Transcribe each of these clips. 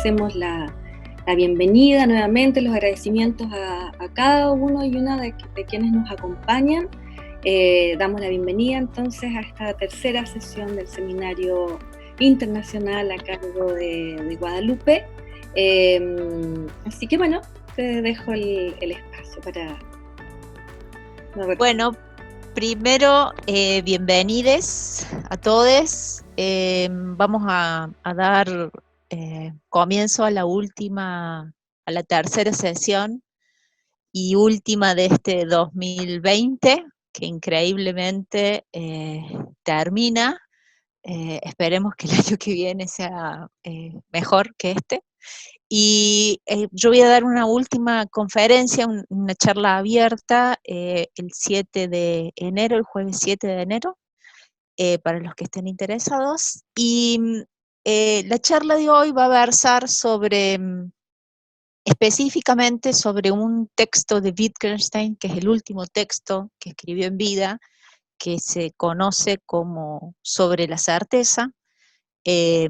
hacemos la bienvenida nuevamente, los agradecimientos a cada uno y una de quienes nos acompañan. Damos la bienvenida entonces a esta tercera sesión del Seminario Internacional a cargo de Guadalupe. Así que bueno, te dejo el espacio para... Bueno, primero, bienvenidos a todos. Vamos a dar comienzo a la tercera sesión y última de este 2020, que increíblemente termina. Esperemos que el año que viene sea mejor que este. Y yo voy a dar una última conferencia, una charla abierta el 7 de enero, el jueves 7 de enero, para los que estén interesados. Y la charla de hoy va a versar específicamente sobre un texto de Wittgenstein, que es el último texto que escribió en vida, que se conoce como Sobre la certeza. Y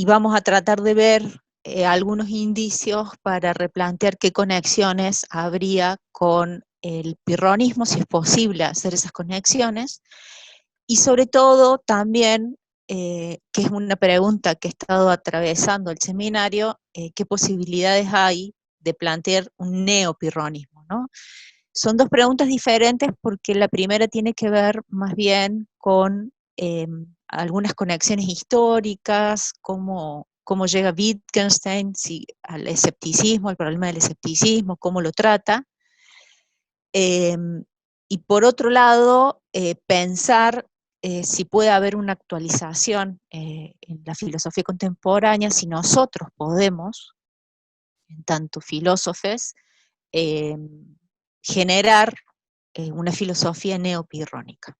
vamos a tratar de ver algunos indicios para replantear qué conexiones habría con el pirronismo, si es posible hacer esas conexiones, y sobre todo también, que es una pregunta que he estado atravesando el seminario, qué posibilidades hay de plantear un neopirronismo, ¿no? Son dos preguntas diferentes porque la primera tiene que ver más bien con algunas conexiones históricas, cómo llega Wittgenstein al escepticismo, al problema del escepticismo, cómo lo trata. Y por otro lado, pensar si puede haber una actualización en la filosofía contemporánea, si nosotros podemos, en tanto filósofos, generar una filosofía neopirrónica.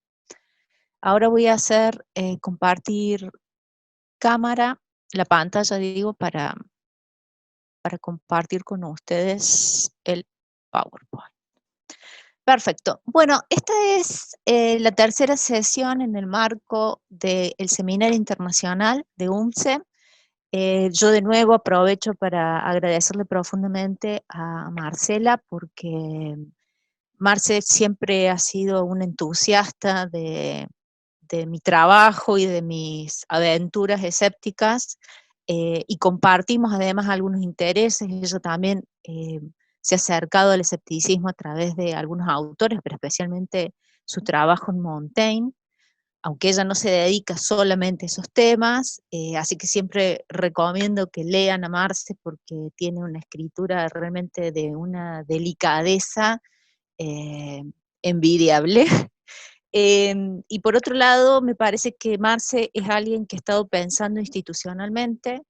Ahora voy a hacer compartir la pantalla, digo, para compartir con ustedes el PowerPoint. Perfecto. Bueno, esta es la tercera sesión en el marco del Seminario Internacional de UNCE. Yo de nuevo aprovecho para agradecerle profundamente a Marcela, porque Marce siempre ha sido una entusiasta de mi trabajo y de mis aventuras escépticas, y compartimos además algunos intereses. Ella también se ha acercado al escepticismo a través de algunos autores, pero especialmente su trabajo en Montaigne, aunque ella no se dedica solamente a esos temas, así que siempre recomiendo que lean a Marce porque tiene una escritura realmente de una delicadeza envidiable. Y por otro lado, me parece que Marce es alguien que ha estado pensando institucionalmente,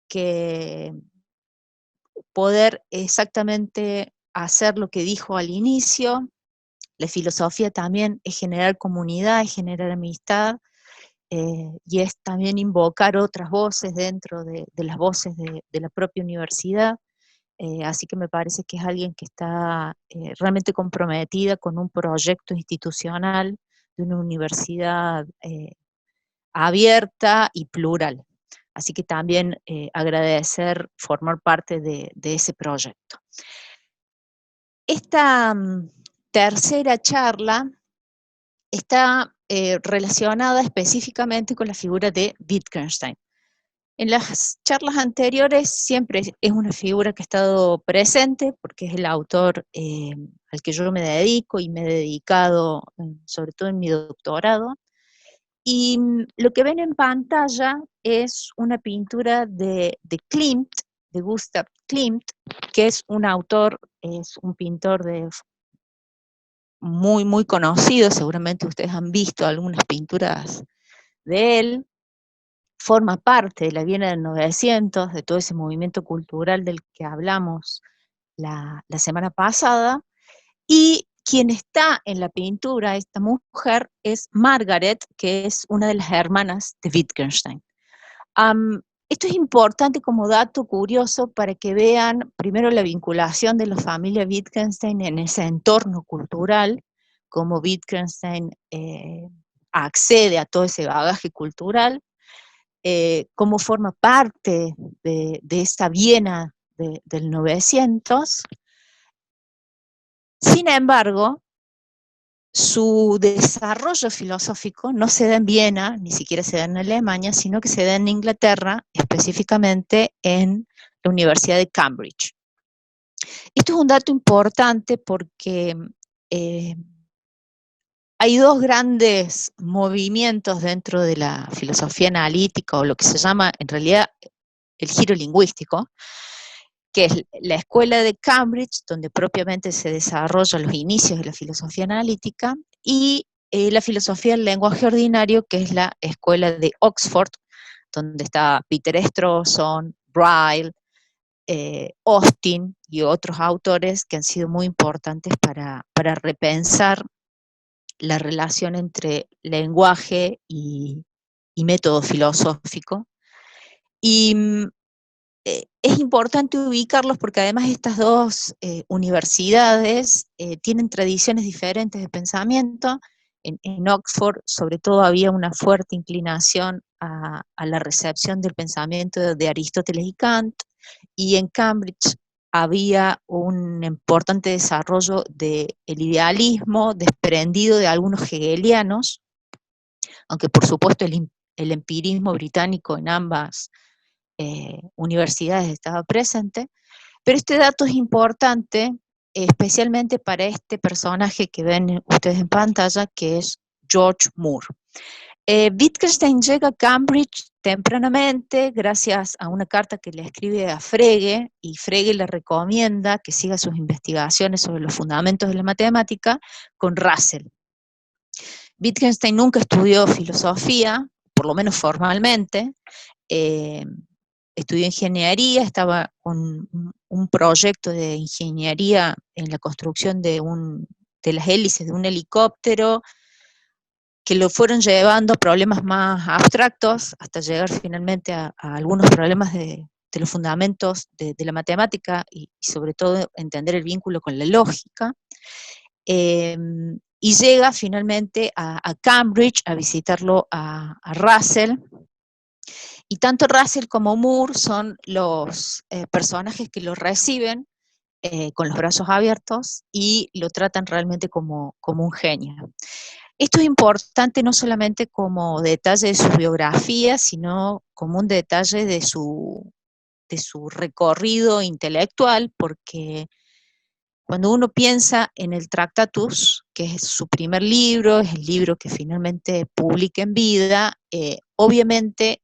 que poder exactamente hacer lo que dijo al inicio. La filosofía también es generar comunidad, es generar amistad, y es también invocar otras voces dentro de las voces de la propia universidad. Así que me parece que es alguien que está realmente comprometida con un proyecto institucional de una universidad abierta y plural. Así que también agradecer formar parte de ese proyecto. Esta tercera charla está relacionada específicamente con la figura de Wittgenstein. En las charlas anteriores siempre es una figura que ha estado presente, porque es el autor al que yo me dedico y me he dedicado, sobre todo en mi doctorado. Y lo que ven en pantalla es una pintura de Klimt, de Gustav Klimt, que es un autor, es un pintor muy, muy conocido. Seguramente ustedes han visto algunas pinturas de él. Forma parte de la Viena del 900, de todo ese movimiento cultural del que hablamos la semana pasada, y quien está en la pintura, esta mujer, es Margaret, que es una de las hermanas de Wittgenstein. Esto es importante como dato curioso para que vean primero la vinculación de la familia Wittgenstein en ese entorno cultural, cómo Wittgenstein accede a todo ese bagaje cultural, cómo forma parte de esta Viena del 900. Sin embargo, su desarrollo filosófico no se da en Viena, ni siquiera se da en Alemania, sino que se da en Inglaterra, específicamente en la Universidad de Cambridge. Esto es un dato importante porque hay dos grandes movimientos dentro de la filosofía analítica, o lo que se llama en realidad el giro lingüístico, que es la escuela de Cambridge, donde propiamente se desarrollan los inicios de la filosofía analítica, y la filosofía del lenguaje ordinario, que es la escuela de Oxford, donde está Peter Strawson, Ryle, Austin y otros autores que han sido muy importantes para repensar la relación entre lenguaje y método filosófico. Y es importante ubicarlos porque además estas dos universidades tienen tradiciones diferentes de pensamiento. En Oxford, sobre todo, había una fuerte inclinación a la recepción del pensamiento de Aristóteles y Kant, y en Cambridge había un importante desarrollo del idealismo desprendido de algunos hegelianos, aunque por supuesto el empirismo británico en ambas universidades estaba presente, pero este dato es importante, especialmente para este personaje que ven ustedes en pantalla, que es George Moore. Wittgenstein llega a Cambridge tempranamente gracias a una carta que le escribe a Frege, y Frege le recomienda que siga sus investigaciones sobre los fundamentos de la matemática con Russell. Wittgenstein nunca estudió filosofía, por lo menos formalmente, estudió ingeniería, estaba con un proyecto de ingeniería en la construcción de las hélices de un helicóptero, que lo fueron llevando a problemas más abstractos, hasta llegar finalmente a algunos problemas de los fundamentos de la matemática, y sobre todo entender el vínculo con la lógica. Y llega finalmente a Cambridge a visitarlo a Russell, y tanto Russell como Moore son los personajes que lo reciben con los brazos abiertos y lo tratan realmente como un genio. Esto es importante no solamente como detalle de su biografía, sino como un detalle de su recorrido intelectual, porque cuando uno piensa en el Tractatus, que es su primer libro, es el libro que finalmente publica en vida, obviamente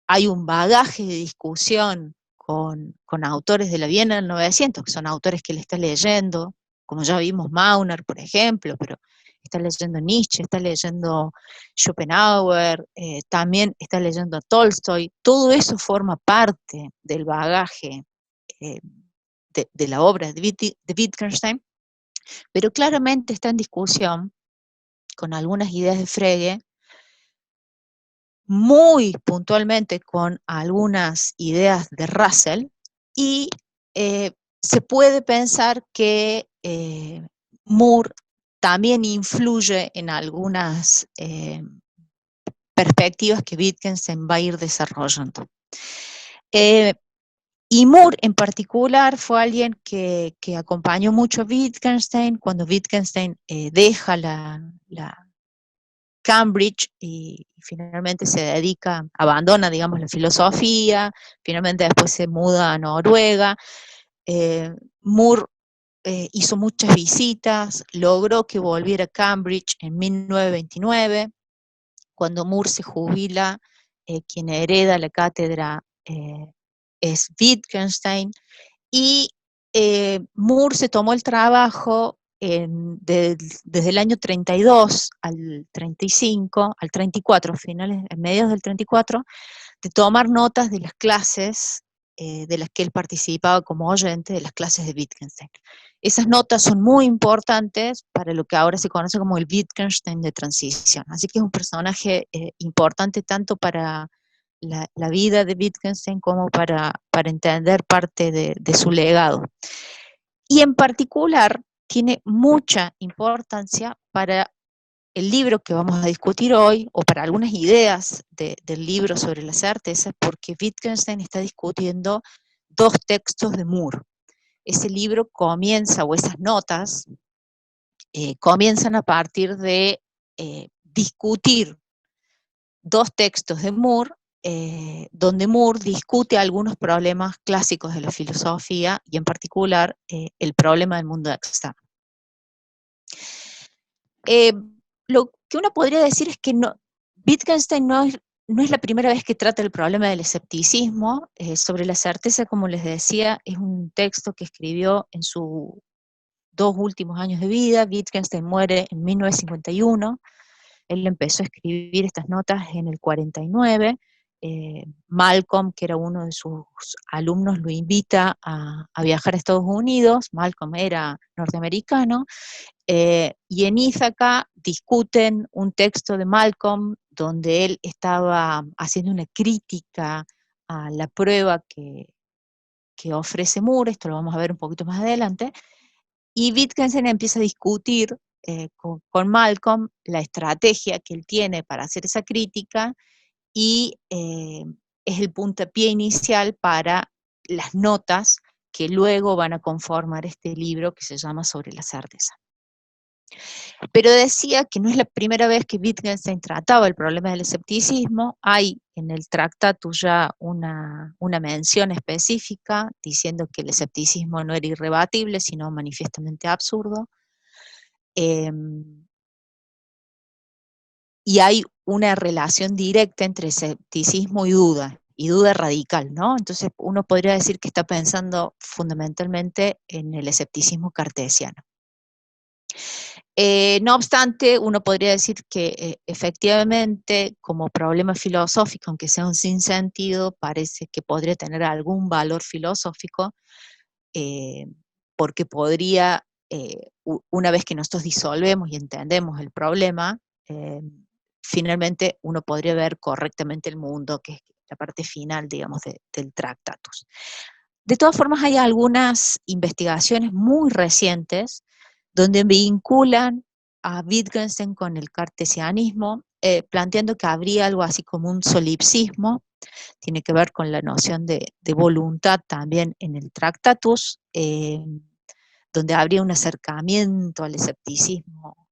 hay un bagaje de discusión con autores de la Viena del 900, que son autores que él está leyendo, como ya vimos Mauner, por ejemplo, pero está leyendo Nietzsche, está leyendo Schopenhauer, también está leyendo a Tolstoy. Todo eso forma parte del bagaje de la obra de Wittgenstein, pero claramente está en discusión con algunas ideas de Frege, muy puntualmente con algunas ideas de Russell, y se puede pensar que Moore también influye en algunas perspectivas que Wittgenstein va a ir desarrollando. Y Moore en particular fue alguien que acompañó mucho a Wittgenstein cuando Wittgenstein deja la Cambridge y finalmente se dedica, abandona, digamos, la filosofía, finalmente después se muda a Noruega. Moore hizo muchas visitas, logró que volviera a Cambridge en 1929, cuando Moore se jubila, quien hereda la cátedra es Wittgenstein, y Moore se tomó el trabajo desde el año 32 al 35, al 34, mediados del 34, de tomar notas de las clases de las que él participaba como oyente, de las clases de Wittgenstein. Esas notas son muy importantes para lo que ahora se conoce como el Wittgenstein de transición. Así que es un personaje importante tanto para la vida de Wittgenstein como para entender parte de su legado. Y en particular tiene mucha importancia para el libro que vamos a discutir hoy, o para algunas ideas del libro sobre la certeza, porque Wittgenstein está discutiendo dos textos de Moore. Ese libro comienza, o esas notas, comienzan a partir de discutir dos textos de Moore, donde Moore discute algunos problemas clásicos de la filosofía, y en particular el problema del mundo externo. Lo que uno podría decir es que Wittgenstein no es la primera vez que trata el problema del escepticismo. Sobre la certeza, como les decía, es un texto que escribió en sus 2 últimos años de vida. Wittgenstein muere en 1951. Él empezó a escribir estas notas en el 49. Malcolm, que era uno de sus alumnos, lo invita a viajar a Estados Unidos. Malcolm era norteamericano. Y en Ítaca discuten un texto de Malcolm donde él estaba haciendo una crítica a la prueba que ofrece Moore. Esto lo vamos a ver un poquito más adelante. Y Wittgenstein empieza a discutir con Malcolm la estrategia que él tiene para hacer esa crítica, y es el puntapié inicial para las notas que luego van a conformar este libro que se llama Sobre la certeza. Pero decía que no es la primera vez que Wittgenstein trataba el problema del escepticismo. Hay en el Tractatus ya una mención específica diciendo que el escepticismo no era irrebatible, sino manifiestamente absurdo. Y hay una relación directa entre escepticismo y duda radical, ¿no? Entonces uno podría decir que está pensando fundamentalmente en el escepticismo cartesiano. No obstante, uno podría decir que efectivamente, como problema filosófico, aunque sea un sinsentido, parece que podría tener algún valor filosófico, porque podría, una vez que nosotros disolvemos y entendemos el problema, finalmente uno podría ver correctamente el mundo, que es la parte final, digamos, del Tractatus. De todas formas, hay algunas investigaciones muy recientes donde vinculan a Wittgenstein con el cartesianismo, planteando que habría algo así como un solipsismo. Tiene que ver con la noción de voluntad también en el Tractatus, donde habría un acercamiento al escepticismo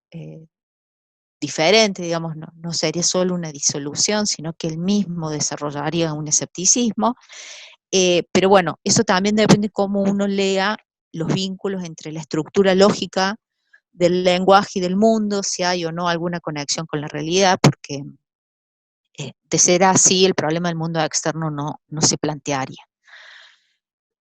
diferente, digamos, no sería solo una disolución, sino que él mismo desarrollaría un escepticismo. Pero bueno, eso también depende de cómo uno lea los vínculos entre la estructura lógica del lenguaje y del mundo, si hay o no alguna conexión con la realidad, porque de ser así, el problema del mundo externo no se plantearía.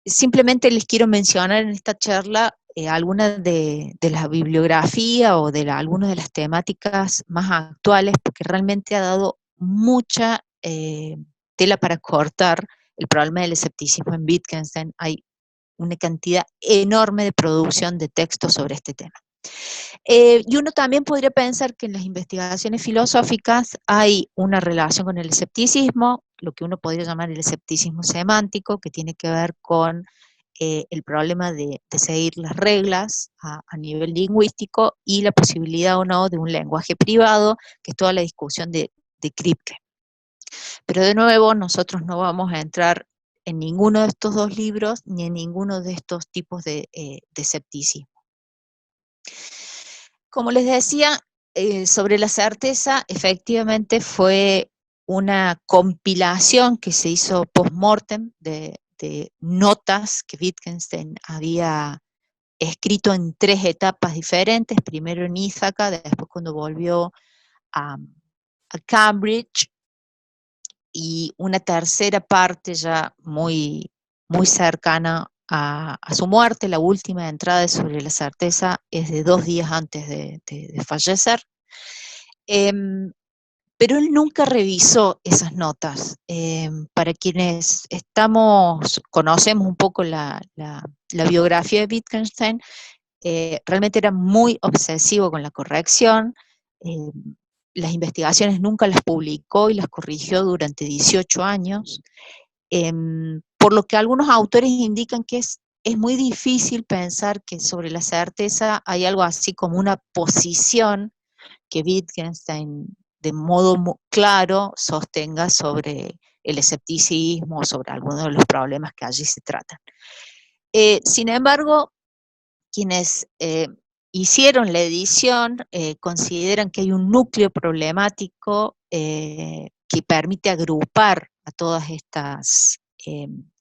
Simplemente les quiero mencionar en esta charla algunas de la bibliografía o de algunas de las temáticas más actuales, porque realmente ha dado mucha tela para cortar el problema del escepticismo en Wittgenstein. Hay una cantidad enorme de producción de textos sobre este tema. Y uno también podría pensar que en las investigaciones filosóficas hay una relación con el escepticismo, lo que uno podría llamar el escepticismo semántico, que tiene que ver con el problema de seguir las reglas a nivel lingüístico, y la posibilidad o no de un lenguaje privado, que es toda la discusión de Kripke. Pero de nuevo, nosotros no vamos a entrar en ninguno de estos dos libros, ni en ninguno de estos tipos de escepticismo. Como les decía, sobre la certeza, efectivamente fue una compilación que se hizo post-mortem de notas que Wittgenstein había escrito en 3 etapas diferentes, primero en Ítaca, después cuando volvió a Cambridge, y una tercera parte ya muy, muy cercana a su muerte. La última entrada de Sobre la certeza es de 2 días antes de fallecer. Pero él nunca revisó esas notas. Para quienes conocemos un poco la biografía de Wittgenstein, realmente era muy obsesivo con la corrección. Las investigaciones nunca las publicó y las corrigió durante 18 años, por lo que algunos autores indican que es muy difícil pensar que sobre la certeza hay algo así como una posición que Wittgenstein de modo claro sostenga sobre el escepticismo, sobre algunos de los problemas que allí se tratan. Sin embargo, quienes hicieron la edición consideran que hay un núcleo problemático que permite agrupar a todas estas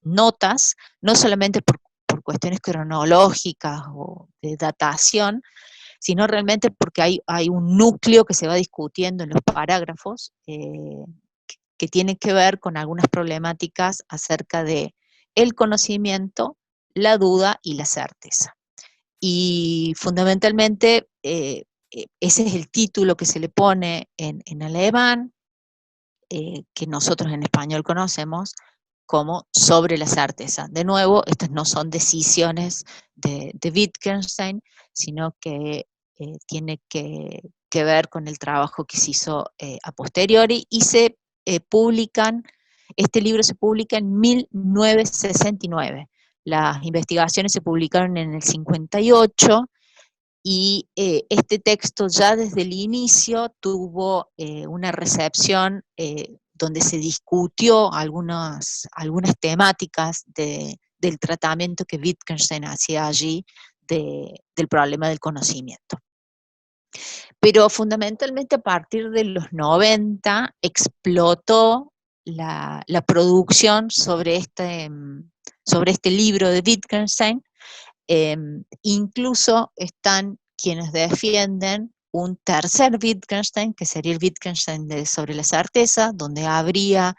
notas, no solamente por cuestiones cronológicas o de datación, sino realmente porque hay un núcleo que se va discutiendo en los parágrafos que tiene que ver con algunas problemáticas acerca de el conocimiento, la duda y la certeza. Y fundamentalmente ese es el título que se le pone en alemán, que nosotros en español conocemos como sobre la certeza. De nuevo, estas no son decisiones de Wittgenstein, sino que tiene que ver con el trabajo que se hizo a posteriori, y se publican, este libro se publica en 1969. Las investigaciones se publicaron en el 58, y este texto ya desde el inicio tuvo una recepción donde se discutió algunas temáticas del tratamiento que Wittgenstein hacía allí del problema del conocimiento. Pero fundamentalmente a partir de los 90 explotó la producción sobre este libro de Wittgenstein. Incluso están quienes defienden un tercer Wittgenstein, que sería el Wittgenstein sobre la certeza, donde habría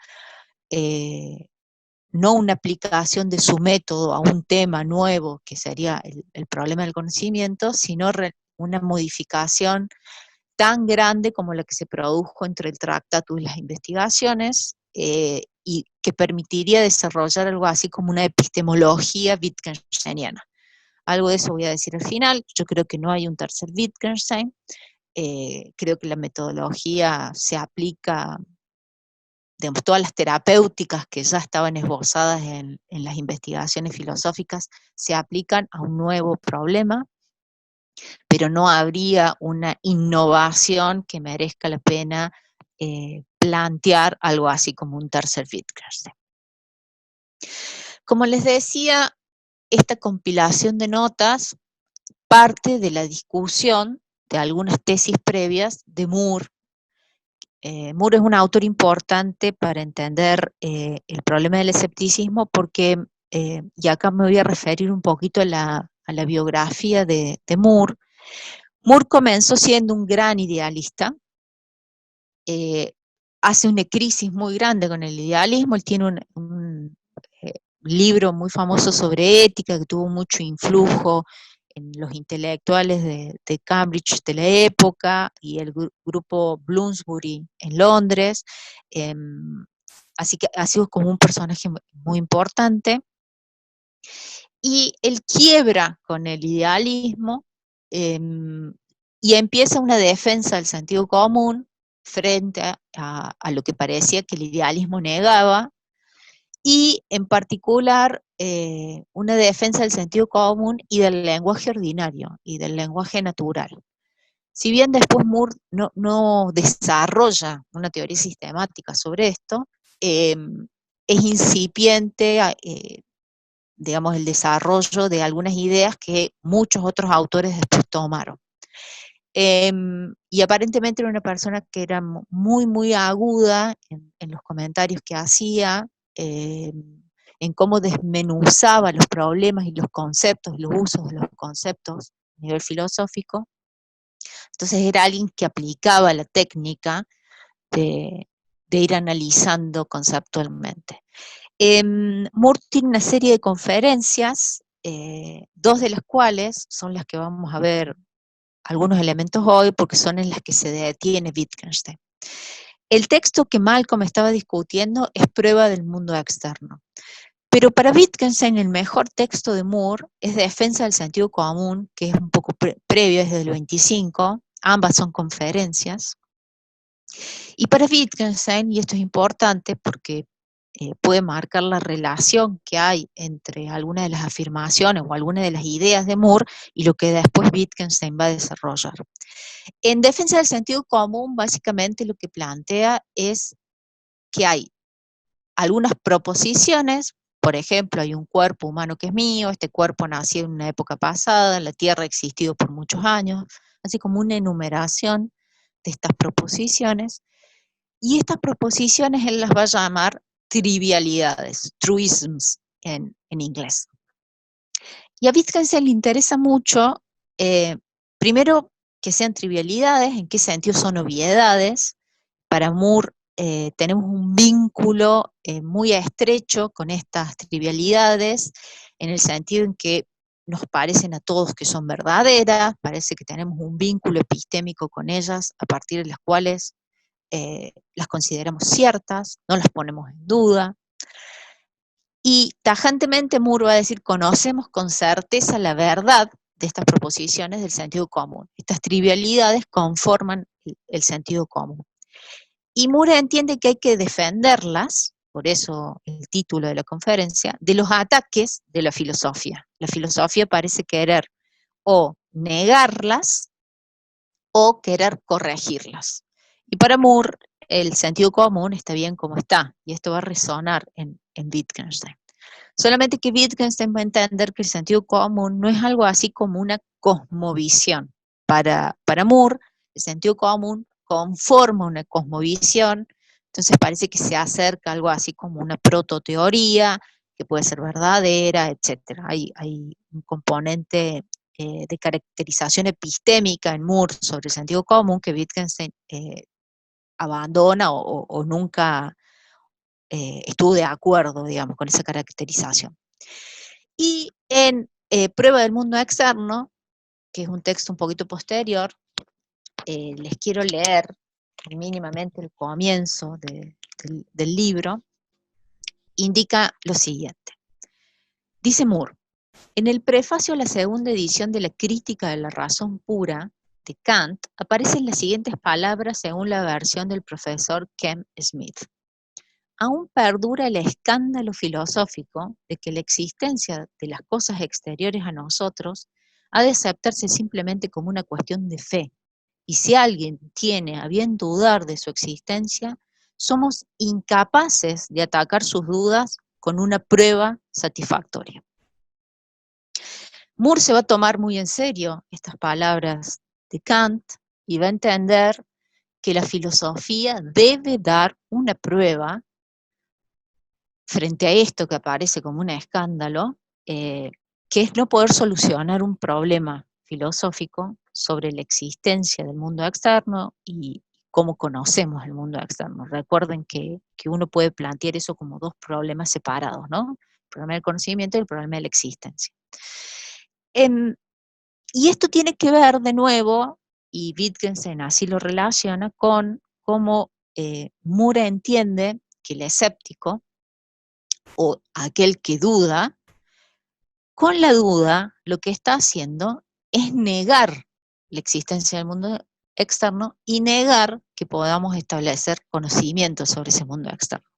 no una aplicación de su método a un tema nuevo, que sería el problema del conocimiento, sino una modificación tan grande como la que se produjo entre el Tractatus y las investigaciones, y que permitiría desarrollar algo así como una epistemología wittgensteiniana. Algo de eso voy a decir al final. Yo creo que no hay un tercer Wittgenstein. Creo que la metodología se aplica, digamos, todas las terapéuticas que ya estaban esbozadas en las investigaciones filosóficas se aplican a un nuevo problema, pero no habría una innovación que merezca la pena plantear algo así como un tercer Wittgenstein. Como les decía, esta compilación de notas parte de la discusión de algunas tesis previas de Moore. Moore es un autor importante para entender el problema del escepticismo porque, y acá me voy a referir un poquito a la biografía de Moore. Moore comenzó siendo un gran idealista, hace una crisis muy grande con el idealismo. Él tiene un libro muy famoso sobre ética que tuvo mucho influjo en los intelectuales de Cambridge de la época y el grupo Bloomsbury en Londres. Así que ha sido como un personaje muy importante. Y él quiebra con el idealismo y empieza una defensa del sentido común frente a lo que parecía que el idealismo negaba, y en particular una defensa del sentido común y del lenguaje ordinario y del lenguaje natural. Si bien después Moore no desarrolla una teoría sistemática sobre esto, es incipiente, digamos, el desarrollo de algunas ideas que muchos otros autores después tomaron. Y aparentemente era una persona que era muy, muy aguda en los comentarios que hacía, en cómo desmenuzaba los problemas y los conceptos, los usos de los conceptos a nivel filosófico. Entonces era alguien que aplicaba la técnica de ir analizando conceptualmente. Moore tiene una serie de conferencias, dos de las cuales son las que vamos a ver algunos elementos hoy, porque son en las que se detiene Wittgenstein. El texto que Malcolm estaba discutiendo es prueba del mundo externo. Pero para Wittgenstein el mejor texto de Moore es Defensa del sentido común, que es un poco previo, es del 25, ambas son conferencias. Y para Wittgenstein, y esto es importante porque puede marcar la relación que hay entre algunas de las afirmaciones o algunas de las ideas de Moore y lo que después Wittgenstein va a desarrollar. En defensa del sentido común, básicamente lo que plantea es que hay algunas proposiciones, por ejemplo, hay un cuerpo humano que es mío, este cuerpo nació en una época pasada, la Tierra ha existido por muchos años, así como una enumeración de estas proposiciones, y estas proposiciones él las va a llamar trivialidades, truisms en inglés. Y a Wittgenstein le interesa mucho, primero, que sean trivialidades, en qué sentido son obviedades. Para Moore tenemos un vínculo muy estrecho con estas trivialidades, en el sentido en que nos parecen a todos que son verdaderas, parece que tenemos un vínculo epistémico con ellas, a partir de las cuales las consideramos ciertas, no las ponemos en duda. Y tajantemente Moore va a decir, conocemos con certeza la verdad de estas proposiciones del sentido común. Estas trivialidades conforman el sentido común. Y Moore entiende que hay que defenderlas, por eso el título de la conferencia, de los ataques de la filosofía. La filosofía parece querer o negarlas o querer corregirlas. Y para Moore, el sentido común está bien como está, y esto va a resonar en Wittgenstein. Solamente que Wittgenstein va a entender que el sentido común no es algo así como una cosmovisión. Para Moore, el sentido común conforma una cosmovisión, entonces parece que se acerca a algo así como una prototeoría, que puede ser verdadera, etc. Hay un componente de caracterización epistémica en Moore sobre el sentido común que Wittgenstein abandona o nunca estuvo de acuerdo, digamos, con esa caracterización. Y en Prueba del mundo externo, que es un texto un poquito posterior, les quiero leer mínimamente el comienzo del libro, indica lo siguiente. Dice Moore, en el prefacio a la segunda edición de la Crítica de la Razón Pura de Kant, aparecen las siguientes palabras según la versión del profesor Ken Smith. Aún perdura el escándalo filosófico de que la existencia de las cosas exteriores a nosotros ha de aceptarse simplemente como una cuestión de fe, y si alguien tiene a bien dudar de su existencia, somos incapaces de atacar sus dudas con una prueba satisfactoria. Moore se va a tomar muy en serio estas palabras de Kant y va a entender que la filosofía debe dar una prueba frente a esto que aparece como un escándalo, que es no poder solucionar un problema filosófico sobre la existencia del mundo externo y cómo conocemos el mundo externo. Recuerden que uno puede plantear eso como dos problemas separados, ¿no? El problema del conocimiento y el problema de la existencia. Y esto tiene que ver, de nuevo, y Wittgenstein así lo relaciona, con cómo Moore entiende que el escéptico, o aquel que duda, con la duda lo que está haciendo es negar la existencia del mundo externo y negar que podamos establecer conocimiento sobre ese mundo externo.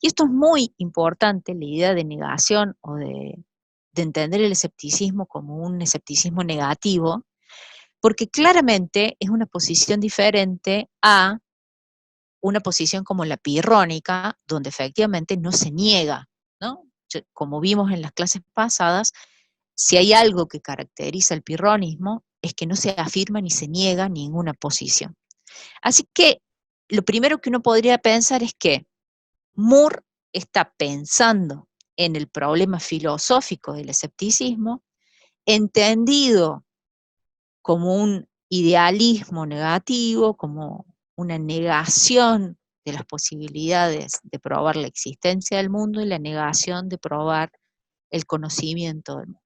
Y esto es muy importante, la idea de negación o de entender el escepticismo como un escepticismo negativo, porque claramente es una posición diferente a una posición como la pirrónica, donde efectivamente no se niega, ¿no? Como vimos en las clases pasadas, si hay algo que caracteriza el pirronismo, es que no se afirma ni se niega ninguna posición. Así que lo primero que uno podría pensar es que Moore está pensando en el problema filosófico del escepticismo, entendido como un idealismo negativo, como una negación de las posibilidades de probar la existencia del mundo y la negación de probar el conocimiento del mundo.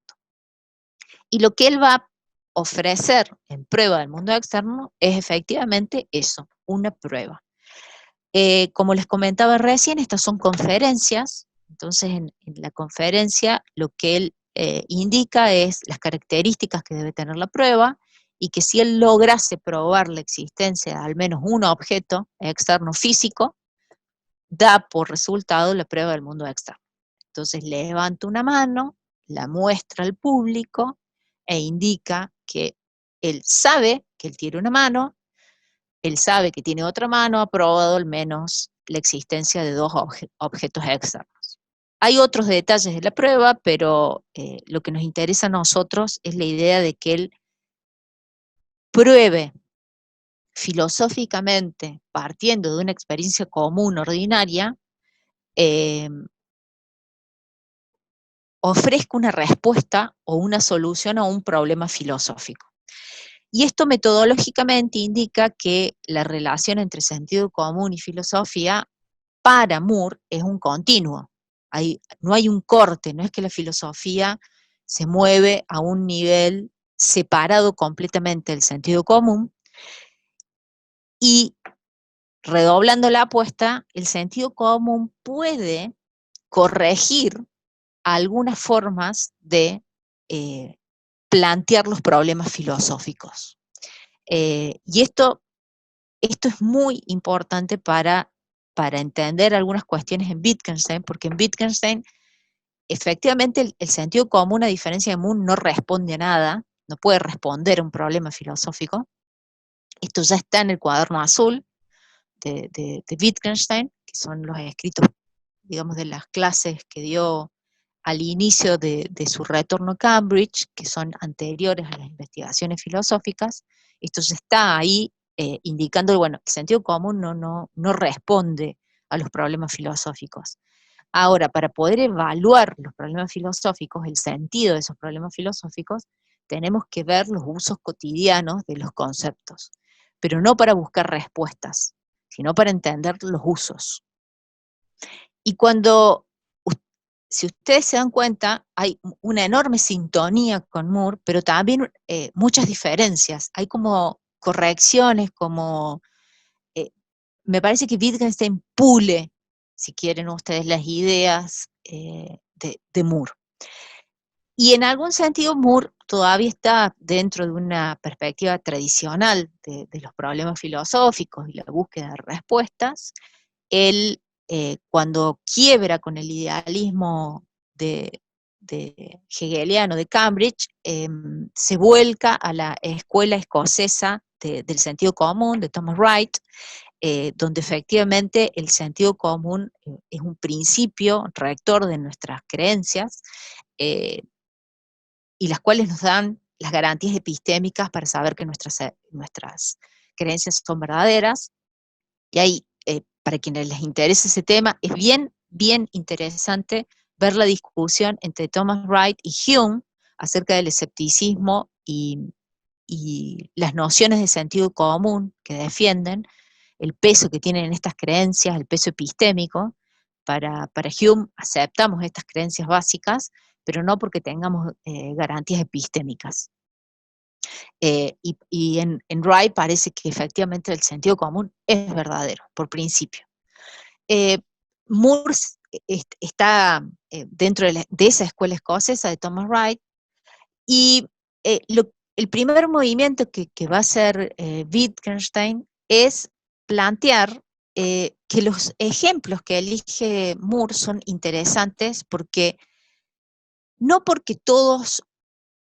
Y lo que él va a ofrecer en Prueba del mundo externo es efectivamente eso, una prueba. Como les comentaba recién, estas son conferencias, entonces en la conferencia lo que él indica es las características que debe tener la prueba, y que si él lograse probar la existencia de al menos un objeto externo físico, da por resultado la prueba del mundo externo. Entonces levanta una mano, la muestra al público e indica que él sabe que él tiene una mano, él sabe que tiene otra mano, ha probado al menos la existencia de dos objetos externos. Hay otros detalles de la prueba, pero lo que nos interesa a nosotros es la idea de que él pruebe filosóficamente, partiendo de una experiencia común, ordinaria, ofrezca una respuesta o una solución a un problema filosófico. Y esto metodológicamente indica que la relación entre sentido común y filosofía para Moore es un continuo. No hay un corte, no es que la filosofía se mueve a un nivel separado completamente del sentido común, y redoblando la apuesta, el sentido común puede corregir algunas formas de plantear los problemas filosóficos. Y esto es muy importante para entender algunas cuestiones en Wittgenstein, porque en Wittgenstein efectivamente el sentido común, a diferencia de Moore, no responde a nada, no puede responder a un problema filosófico. Esto ya está en el cuaderno azul de Wittgenstein, que son los escritos, digamos, de las clases que dio al inicio de su retorno a Cambridge, que son anteriores a las investigaciones filosóficas. Esto ya está ahí indicando que, bueno, el sentido común no responde a los problemas filosóficos. Ahora, para poder evaluar los problemas filosóficos, el sentido de esos problemas filosóficos, tenemos que ver los usos cotidianos de los conceptos, pero no para buscar respuestas, sino para entender los usos. Y si ustedes se dan cuenta, hay una enorme sintonía con Moore, pero también muchas diferencias. Hay como correcciones, me parece que Wittgenstein pule, si quieren ustedes, las ideas de Moore. Y en algún sentido Moore todavía está dentro de una perspectiva tradicional de los problemas filosóficos y la búsqueda de respuestas. Él, cuando quiebra con el idealismo de hegeliano de Cambridge, se vuelca a la escuela escocesa del sentido común, de Thomas Wright, donde efectivamente el sentido común es un principio rector de nuestras creencias, y las cuales nos dan las garantías epistémicas para saber que nuestras creencias son verdaderas. Y ahí, para quienes les interese ese tema, es bien, bien interesante ver la discusión entre Thomas Wright y Hume acerca del escepticismo y las nociones de sentido común que defienden, el peso que tienen estas creencias, el peso epistémico. Para Hume aceptamos estas creencias básicas, pero no porque tengamos garantías epistémicas. Y en Wright parece que efectivamente el sentido común es verdadero, por principio. Moore está dentro de esa escuela escocesa de Thomas Wright, y el primer movimiento que va a hacer Wittgenstein es plantear que los ejemplos que elige Moore son interesantes no porque todos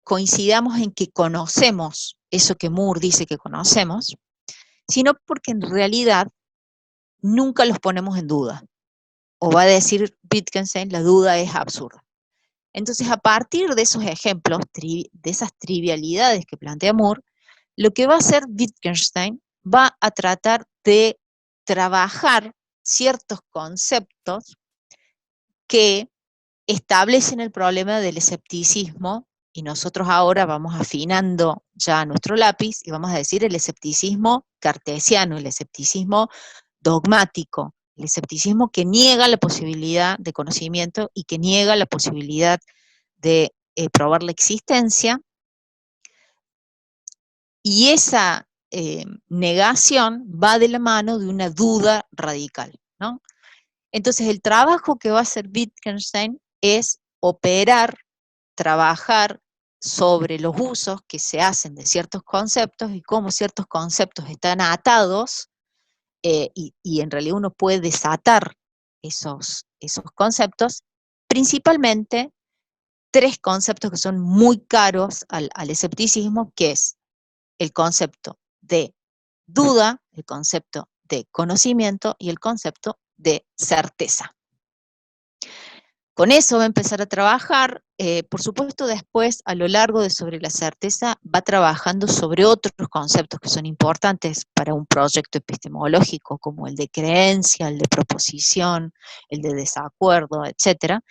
coincidamos en que conocemos eso que Moore dice que conocemos, sino porque en realidad nunca los ponemos en duda. O va a decir Wittgenstein, la duda es absurda. Entonces, a partir de esos ejemplos, de esas trivialidades que plantea Moore, lo que va a hacer Wittgenstein va a tratar de trabajar ciertos conceptos que establecen el problema del escepticismo, y nosotros ahora vamos afinando ya nuestro lápiz y vamos a decir el escepticismo cartesiano, el escepticismo dogmático, el escepticismo que niega la posibilidad de conocimiento y que niega la posibilidad de probar la existencia, y esa negación va de la mano de una duda radical, ¿no? Entonces el trabajo que va a hacer Wittgenstein es operar, trabajar sobre los usos que se hacen de ciertos conceptos y cómo ciertos conceptos están atados, y en realidad uno puede desatar esos conceptos, principalmente 3 conceptos que son muy caros al escepticismo, que es el concepto de duda, el concepto de conocimiento y el concepto de certeza. Con eso va a empezar a trabajar, por supuesto después a lo largo de sobre la certeza va trabajando sobre otros conceptos que son importantes para un proyecto epistemológico, como el de creencia, el de proposición, el de desacuerdo, etc.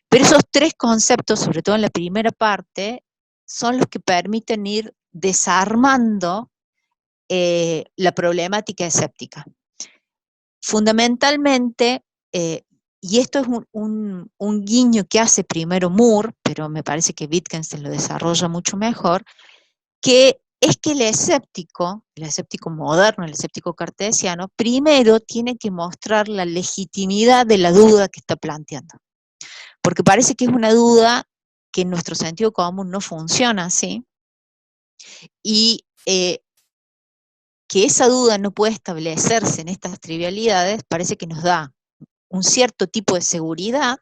Pero esos 3 conceptos, sobre todo en la primera parte, son los que permiten ir desarmando la problemática escéptica. Fundamentalmente, y esto es un guiño que hace primero Moore, pero me parece que Wittgenstein lo desarrolla mucho mejor, que es que el escéptico moderno, el escéptico cartesiano, primero tiene que mostrar la legitimidad de la duda que está planteando. Porque parece que es una duda que en nuestro sentido común no funciona así, y que esa duda no puede establecerse en estas trivialidades, parece que nos da un cierto tipo de seguridad,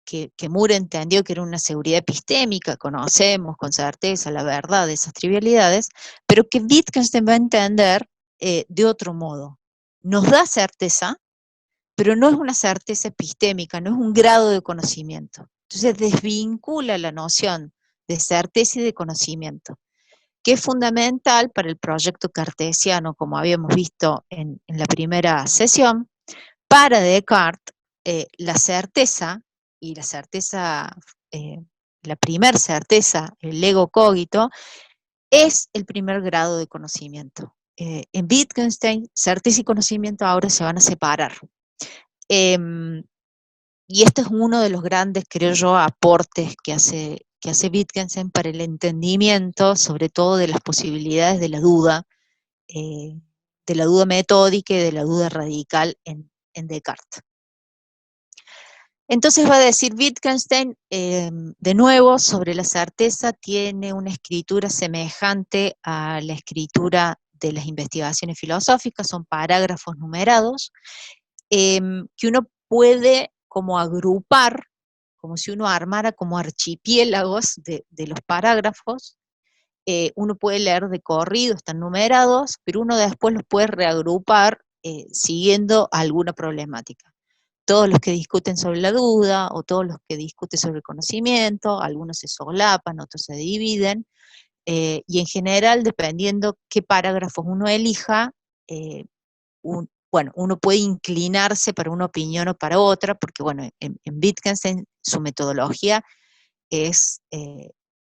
que Moore entendió que era una seguridad epistémica, conocemos con certeza la verdad de esas trivialidades, pero que Wittgenstein va a entender de otro modo. Nos da certeza, pero no es una certeza epistémica, no es un grado de conocimiento. Entonces desvincula la noción de certeza y de conocimiento, que es fundamental para el proyecto cartesiano, como habíamos visto en la primera sesión. Para Descartes, la certeza, y la certeza, la primer certeza, el ego cogito, es el primer grado de conocimiento. En Wittgenstein, certeza y conocimiento ahora se van a separar. Y este es uno de los grandes, creo yo, aportes que hace Wittgenstein para el entendimiento, sobre todo de las posibilidades de la duda metódica y de la duda radical en Descartes. Entonces va a decir Wittgenstein, de nuevo, sobre la certeza, tiene una escritura semejante a la escritura de las investigaciones filosóficas, son parágrafos numerados, que uno puede como agrupar, como si uno armara como archipiélagos de los parágrafos. Uno puede leer de corrido, están numerados, pero uno después los puede reagrupar siguiendo alguna problemática. Todos los que discuten sobre la duda, o todos los que discuten sobre el conocimiento, algunos se solapan, otros se dividen, y en general, dependiendo qué parágrafos uno elija, uno puede inclinarse para una opinión o para otra, porque bueno, en Wittgenstein su metodología es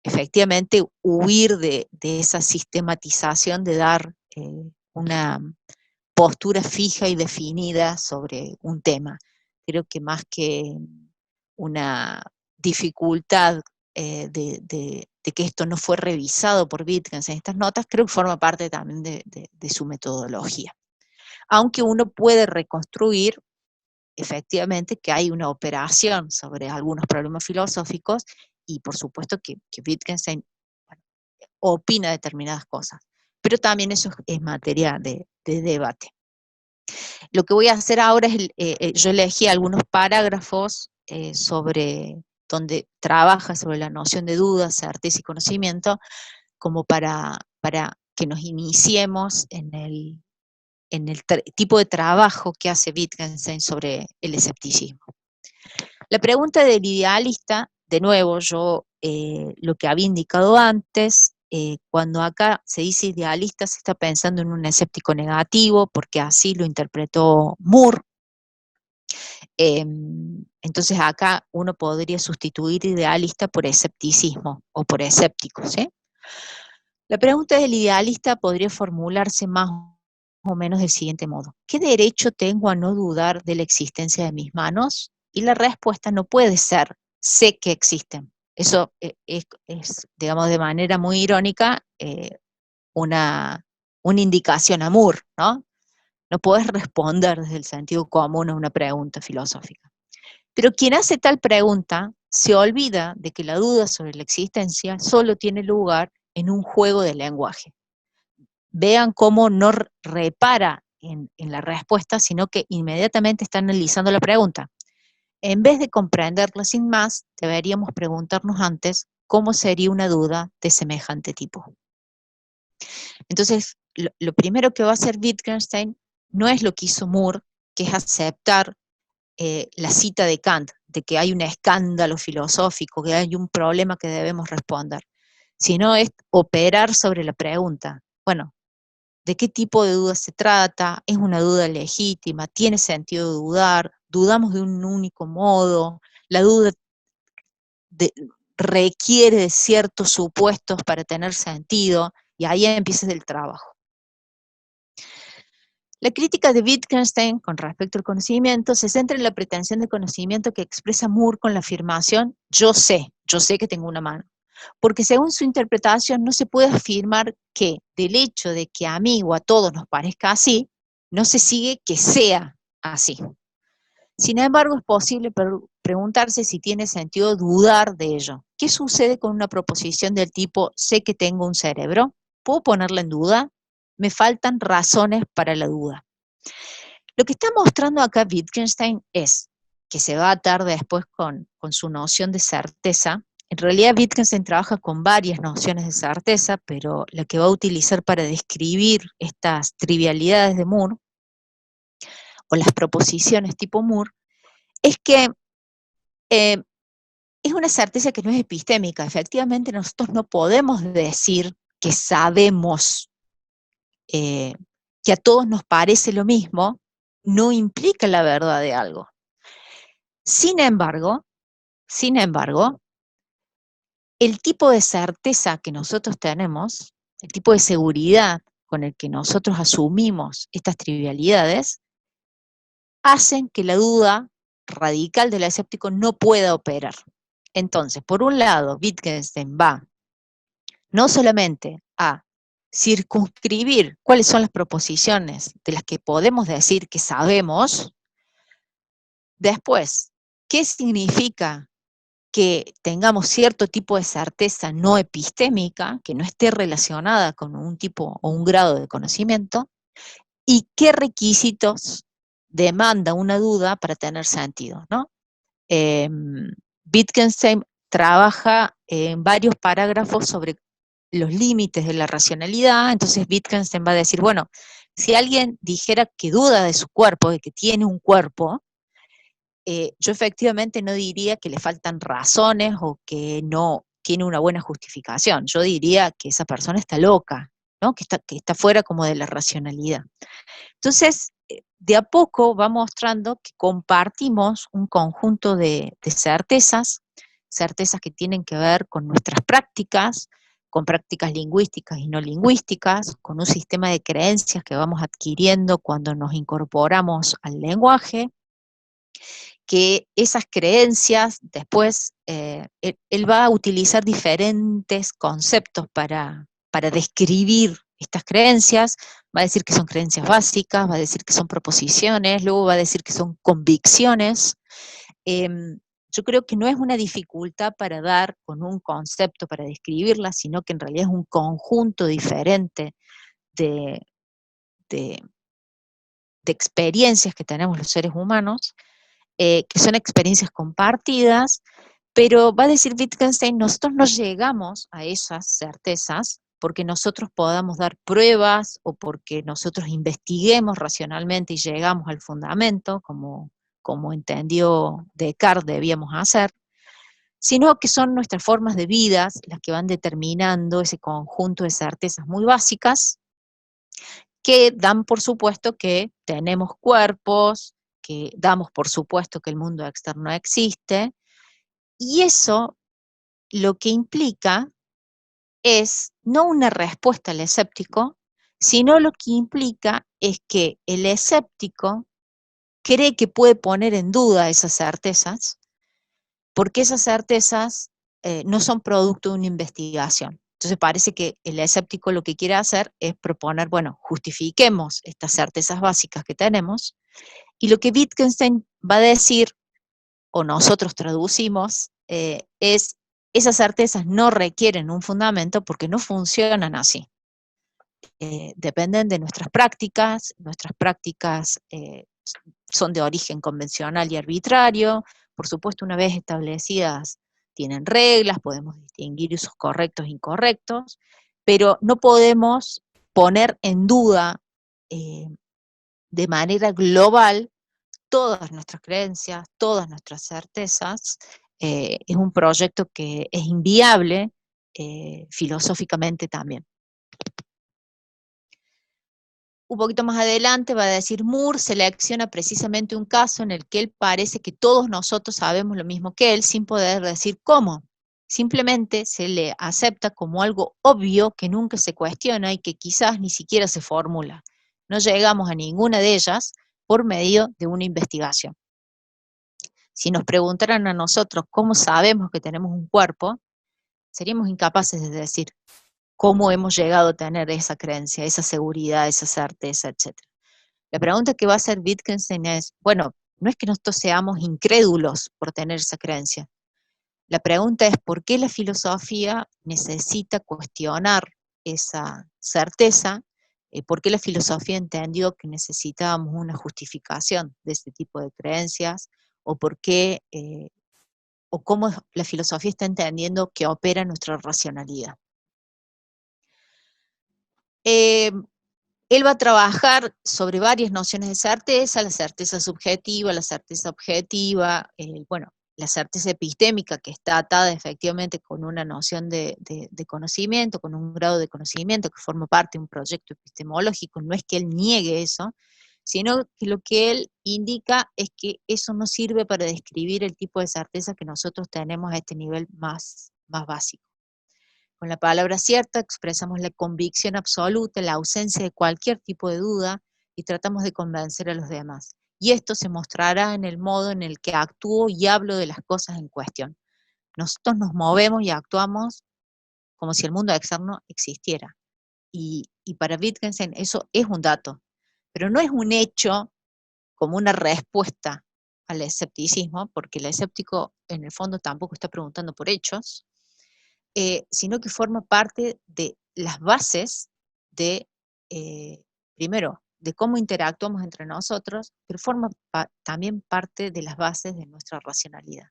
efectivamente huir de esa sistematización de dar una postura fija y definida sobre un tema. Creo que más que una dificultad de que esto no fue revisado por Wittgenstein en estas notas, creo que forma parte también de su metodología. Aunque uno puede reconstruir efectivamente que hay una operación sobre algunos problemas filosóficos, y por supuesto que Wittgenstein opina determinadas cosas, pero también eso es materia de debate. Lo que voy a hacer ahora es, yo elegí algunos parágrafos donde trabaja sobre la noción de duda, certeza y conocimiento, como para que nos iniciemos en el tipo de trabajo que hace Wittgenstein sobre el escepticismo. La pregunta del idealista, de nuevo, yo lo que había indicado antes, cuando acá se dice idealista se está pensando en un escéptico negativo, porque así lo interpretó Moore. Entonces acá uno podría sustituir idealista por escepticismo o por escéptico, ¿sí? La pregunta del idealista podría formularse más o menos del siguiente modo: ¿qué derecho tengo a no dudar de la existencia de mis manos? Y la respuesta no puede ser, sé que existen. Eso es digamos, de manera muy irónica, una indicación a Moore, ¿no? No puedes responder desde el sentido común a una pregunta filosófica. Pero quien hace tal pregunta se olvida de que la duda sobre la existencia solo tiene lugar en un juego de lenguaje. Vean cómo no repara en la respuesta, sino que inmediatamente está analizando la pregunta. En vez de comprenderla sin más, deberíamos preguntarnos antes cómo sería una duda de semejante tipo. Entonces, lo primero que va a hacer Wittgenstein no es lo que hizo Moore, que es aceptar la cita de Kant, de que hay un escándalo filosófico, que hay un problema que debemos responder, sino es operar sobre la pregunta. Bueno, ¿de qué tipo de duda se trata? ¿Es una duda legítima? ¿Tiene sentido dudar? ¿Dudamos de un único modo? ¿La duda requiere de ciertos supuestos para tener sentido? Y ahí empieza el trabajo. La crítica de Wittgenstein con respecto al conocimiento se centra en la pretensión de conocimiento que expresa Moore con la afirmación yo sé que tengo una mano. Porque según su interpretación no se puede afirmar que del hecho de que a mí o a todos nos parezca así, no se sigue que sea así. Sin embargo, es posible preguntarse si tiene sentido dudar de ello. ¿Qué sucede con una proposición del tipo sé que tengo un cerebro? ¿Puedo ponerla en duda? Me faltan razones para la duda. Lo que está mostrando acá Wittgenstein es que se va a atar después con su noción de certeza. En realidad Wittgenstein trabaja con varias nociones de certeza, pero la que va a utilizar para describir estas trivialidades de Moore, o las proposiciones tipo Moore, es que es una certeza que no es epistémica. Efectivamente, nosotros no podemos decir que sabemos que a todos nos parece lo mismo, no implica la verdad de algo. Sin embargo, el tipo de certeza que nosotros tenemos, el tipo de seguridad con el que nosotros asumimos estas trivialidades, hacen que la duda radical del escéptico no pueda operar. Entonces, por un lado, Wittgenstein va no solamente a circunscribir cuáles son las proposiciones de las que podemos decir que sabemos, después, ¿qué significa que tengamos cierto tipo de certeza no epistémica, que no esté relacionada con un tipo o un grado de conocimiento, y qué requisitos demanda una duda para tener sentido, ¿no? Wittgenstein trabaja en varios parágrafos sobre los límites de la racionalidad. Entonces Wittgenstein va a decir, bueno, si alguien dijera que duda de su cuerpo, de que tiene un cuerpo, yo efectivamente no diría que le faltan razones o que no tiene una buena justificación. Yo diría que esa persona está loca, ¿no? Que está fuera como de la racionalidad. Entonces, de a poco va mostrando que compartimos un conjunto de certezas que tienen que ver con nuestras prácticas, con prácticas lingüísticas y no lingüísticas, con un sistema de creencias que vamos adquiriendo cuando nos incorporamos al lenguaje, que esas creencias después, él va a utilizar diferentes conceptos para describir estas creencias. Va a decir que son creencias básicas, va a decir que son proposiciones, luego va a decir que son convicciones. Yo creo que no es una dificultad para dar con un concepto para describirla, sino que en realidad es un conjunto diferente de, de, de experiencias que tenemos los seres humanos, que son experiencias compartidas, pero va a decir Wittgenstein, nosotros no llegamos a esas certezas porque nosotros podamos dar pruebas o porque nosotros investiguemos racionalmente y llegamos al fundamento, como entendió Descartes debíamos hacer, sino que son nuestras formas de vida las que van determinando ese conjunto de certezas muy básicas que dan por supuesto que tenemos cuerpos, que damos por supuesto que el mundo externo existe, y eso lo que implica es no una respuesta al escéptico, sino lo que implica es que el escéptico cree que puede poner en duda esas certezas, porque esas certezas no son producto de una investigación. Entonces parece que el escéptico lo que quiere hacer es proponer, bueno, justifiquemos estas certezas básicas que tenemos, y lo que Wittgenstein va a decir, o nosotros traducimos, es esas certezas no requieren un fundamento porque no funcionan así. dependen de nuestras prácticas son de origen convencional y arbitrario, por supuesto una vez establecidas tienen reglas, podemos distinguir usos correctos e incorrectos, pero no podemos poner en duda de manera global todas nuestras creencias, todas nuestras certezas. Es un proyecto que es inviable filosóficamente también. Un poquito más adelante va a decir, Moore selecciona precisamente un caso en el que él parece que todos nosotros sabemos lo mismo que él, sin poder decir cómo. Simplemente se le acepta como algo obvio que nunca se cuestiona y que quizás ni siquiera se formula. No llegamos a ninguna de ellas por medio de una investigación. Si nos preguntaran a nosotros cómo sabemos que tenemos un cuerpo, seríamos incapaces de decir cómo hemos llegado a tener esa creencia, esa seguridad, esa certeza, etc. La pregunta que va a hacer Wittgenstein es, bueno, no es que nosotros seamos incrédulos por tener esa creencia. La pregunta es, ¿por qué la filosofía necesita cuestionar esa certeza? ¿Por qué la filosofía entendió que necesitábamos una justificación de ese tipo de creencias? ¿O por qué, o cómo la filosofía está entendiendo que opera nuestra racionalidad? Él va a trabajar sobre varias nociones de certeza, la certeza subjetiva, la certeza objetiva, bueno, la certeza epistémica, que está atada efectivamente con una noción de conocimiento, con un grado de conocimiento que forma parte de un proyecto epistemológico. No es que él niegue eso, sino que lo que él indica es que eso no sirve para describir el tipo de certeza que nosotros tenemos a este nivel más básico. Con la palabra cierta expresamos la convicción absoluta, la ausencia de cualquier tipo de duda y tratamos de convencer a los demás. Y esto se mostrará en el modo en el que actúo y hablo de las cosas en cuestión. Nosotros nos movemos y actuamos como si el mundo externo existiera. Y para Wittgenstein eso es un dato, pero no es un hecho como una respuesta al escepticismo, porque el escéptico en el fondo tampoco está preguntando por hechos, sino que forma parte de las bases de, primero, de cómo interactuamos entre nosotros, pero forma también parte de las bases de nuestra racionalidad.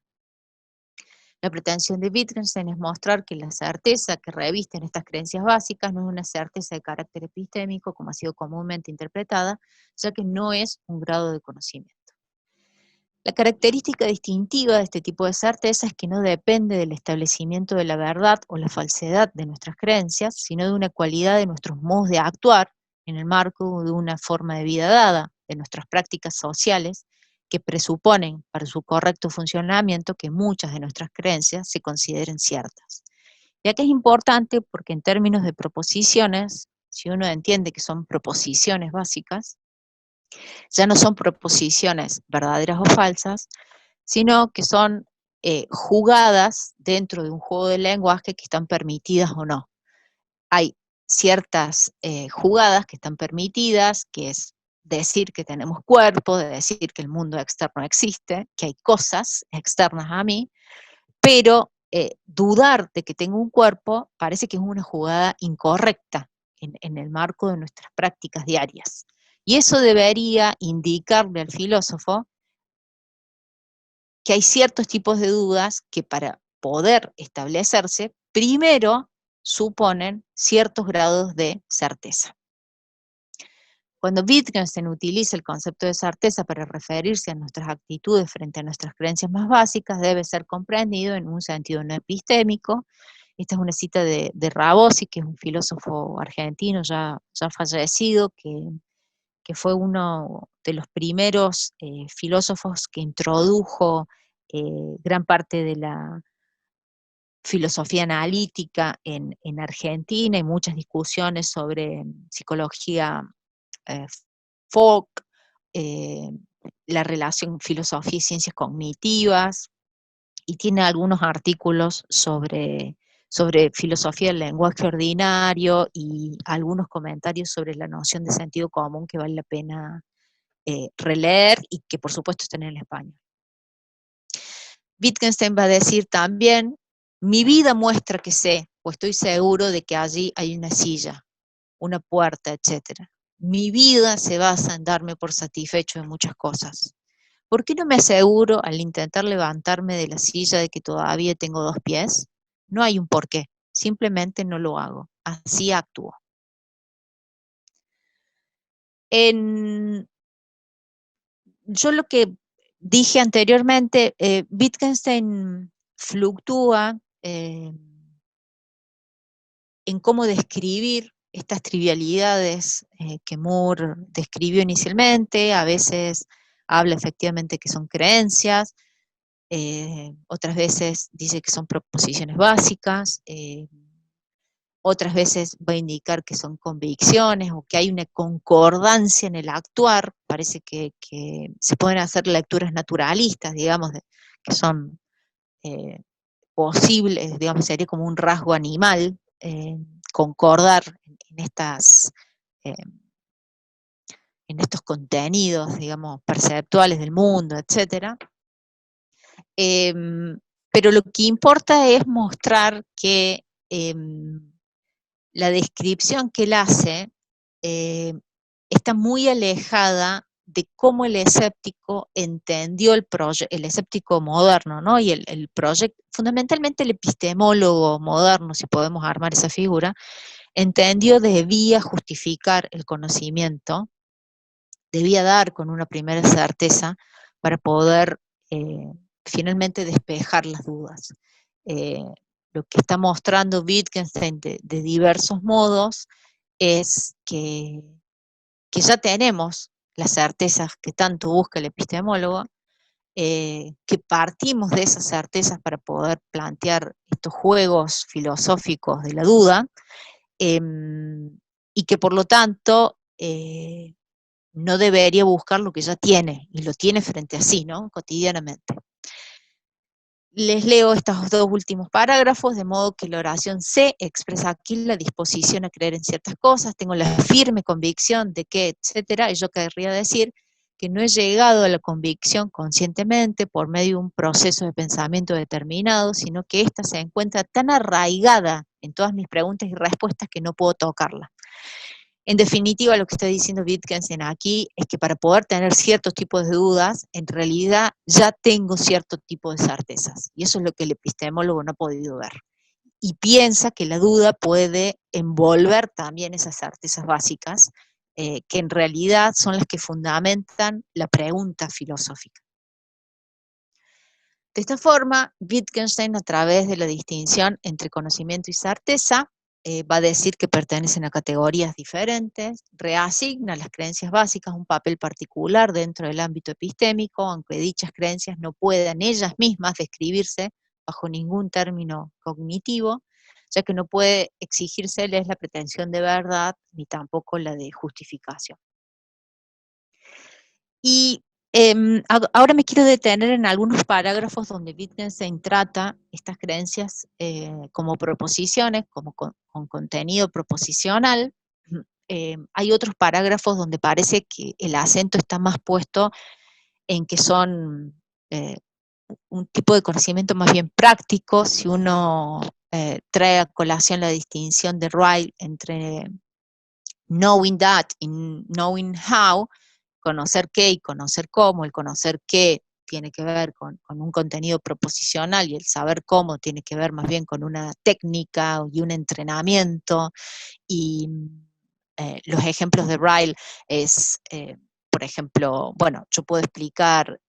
La pretensión de Wittgenstein es mostrar que la certeza que revisten estas creencias básicas no es una certeza de carácter epistémico, como ha sido comúnmente interpretada, ya que no es un grado de conocimiento. La característica distintiva de este tipo de certeza es que no depende del establecimiento de la verdad o la falsedad de nuestras creencias, sino de una cualidad de nuestros modos de actuar en el marco de una forma de vida dada, de nuestras prácticas sociales, que presuponen para su correcto funcionamiento que muchas de nuestras creencias se consideren ciertas. Ya que es importante porque en términos de proposiciones, si uno entiende que son proposiciones básicas, ya no son proposiciones verdaderas o falsas, sino que son jugadas dentro de un juego de lenguaje que están permitidas o no. Hay ciertas jugadas que están permitidas, que es decir que tenemos cuerpo, de decir que el mundo externo existe, que hay cosas externas a mí, pero dudar de que tengo un cuerpo parece que es una jugada incorrecta en el marco de nuestras prácticas diarias. Y eso debería indicarle al filósofo que hay ciertos tipos de dudas que para poder establecerse, primero suponen ciertos grados de certeza. Cuando Wittgenstein utiliza el concepto de certeza para referirse a nuestras actitudes frente a nuestras creencias más básicas, debe ser comprendido en un sentido no epistémico. Esta es una cita de Rabosi, que es un filósofo argentino ya fallecido, que fue uno de los primeros filósofos que introdujo gran parte de la filosofía analítica en Argentina, y muchas discusiones sobre psicología Folk, la relación filosofía y ciencias cognitivas, y tiene algunos artículos sobre filosofía del lenguaje ordinario y algunos comentarios sobre la noción de sentido común que vale la pena releer y que por supuesto están en español. Wittgenstein va a decir también, mi vida muestra que sé, o estoy seguro de que allí hay una silla, una puerta, etc. Mi vida se basa en darme por satisfecho de muchas cosas. ¿Por qué no me aseguro al intentar levantarme de la silla de que todavía tengo 2 pies? No hay un porqué, simplemente no lo hago, así actúo. Yo lo que dije anteriormente, Wittgenstein fluctúa en cómo describir estas trivialidades que Moore describió inicialmente. A veces habla efectivamente que son creencias, otras veces dice que son proposiciones básicas, otras veces va a indicar que son convicciones o que hay una concordancia en el actuar. Parece que se pueden hacer lecturas naturalistas, digamos, que son posibles, digamos, sería como un rasgo animal, concordar eh, en estos contenidos, digamos, perceptuales del mundo, etc. Pero lo que importa es mostrar que la descripción que él hace está muy alejada de cómo el escéptico entendió el escéptico moderno, ¿no? Y el proyecto, fundamentalmente el epistemólogo moderno, si podemos armar esa figura, entendió debía justificar el conocimiento, debía dar con una primera certeza para poder finalmente despejar las dudas. Lo que está mostrando Wittgenstein de diversos modos es que ya tenemos las certezas que tanto busca el epistemólogo, que partimos de esas certezas para poder plantear estos juegos filosóficos de la duda, y que por lo tanto no debería buscar lo que ya tiene, y lo tiene frente a sí, ¿no? Cotidianamente. Les leo estos 2 últimos parágrafos, de modo que la oración C expresa aquí la disposición a creer en ciertas cosas, tengo la firme convicción de que, etcétera, y yo querría decir que no he llegado a la convicción conscientemente por medio de un proceso de pensamiento determinado, sino que ésta se encuentra tan arraigada en todas mis preguntas y respuestas que no puedo tocarla. En definitiva, lo que está diciendo Wittgenstein aquí es que para poder tener ciertos tipos de dudas, en realidad ya tengo cierto tipo de certezas. Y eso es lo que el epistemólogo no ha podido ver. Y piensa que la duda puede envolver también esas certezas básicas, que en realidad son las que fundamentan la pregunta filosófica. De esta forma, Wittgenstein, a través de la distinción entre conocimiento y certeza, va a decir que pertenecen a categorías diferentes, reasigna a las creencias básicas un papel particular dentro del ámbito epistémico, aunque dichas creencias no puedan ellas mismas describirse bajo ningún término cognitivo, ya que no puede exigírseles la pretensión de verdad ni tampoco la de justificación. Y ahora me quiero detener en algunos parágrafos donde Wittgenstein trata estas creencias como proposiciones, como con contenido proposicional. Hay otros parágrafos donde parece que el acento está más puesto en que son un tipo de conocimiento más bien práctico. Si uno trae a colación la distinción de Ryle entre knowing that y knowing how, conocer qué y conocer cómo. El conocer qué tiene que ver con un contenido proposicional, y el saber cómo tiene que ver más bien con una técnica y un entrenamiento. Y los ejemplos de Ryle es, por ejemplo, bueno, yo puedo explicar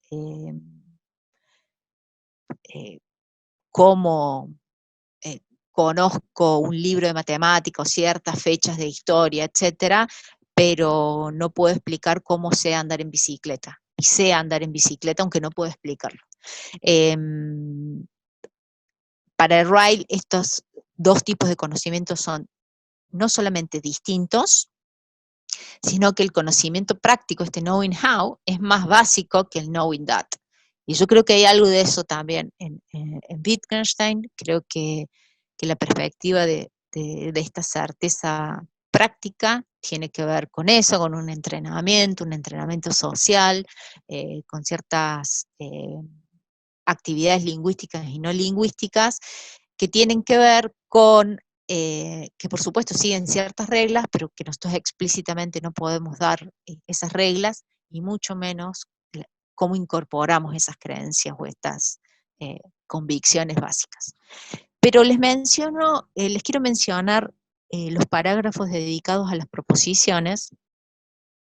cómo conozco un libro de matemáticas, ciertas fechas de historia, etcétera, pero no puedo explicar cómo sé andar en bicicleta. Y sé andar en bicicleta, aunque no puedo explicarlo. Para Ryle, estos 2 tipos de conocimientos son no solamente distintos, sino que el conocimiento práctico, este knowing how, es más básico que el knowing that. Y yo creo que hay algo de eso también en Wittgenstein. Creo que la perspectiva de esta certeza práctica tiene que ver con eso, con un entrenamiento social, con ciertas actividades lingüísticas y no lingüísticas que tienen que ver con que por supuesto siguen ciertas reglas, pero que nosotros explícitamente no podemos dar esas reglas, y mucho menos cómo incorporamos esas creencias o estas convicciones básicas. Pero les quiero mencionar los parágrafos dedicados a las proposiciones,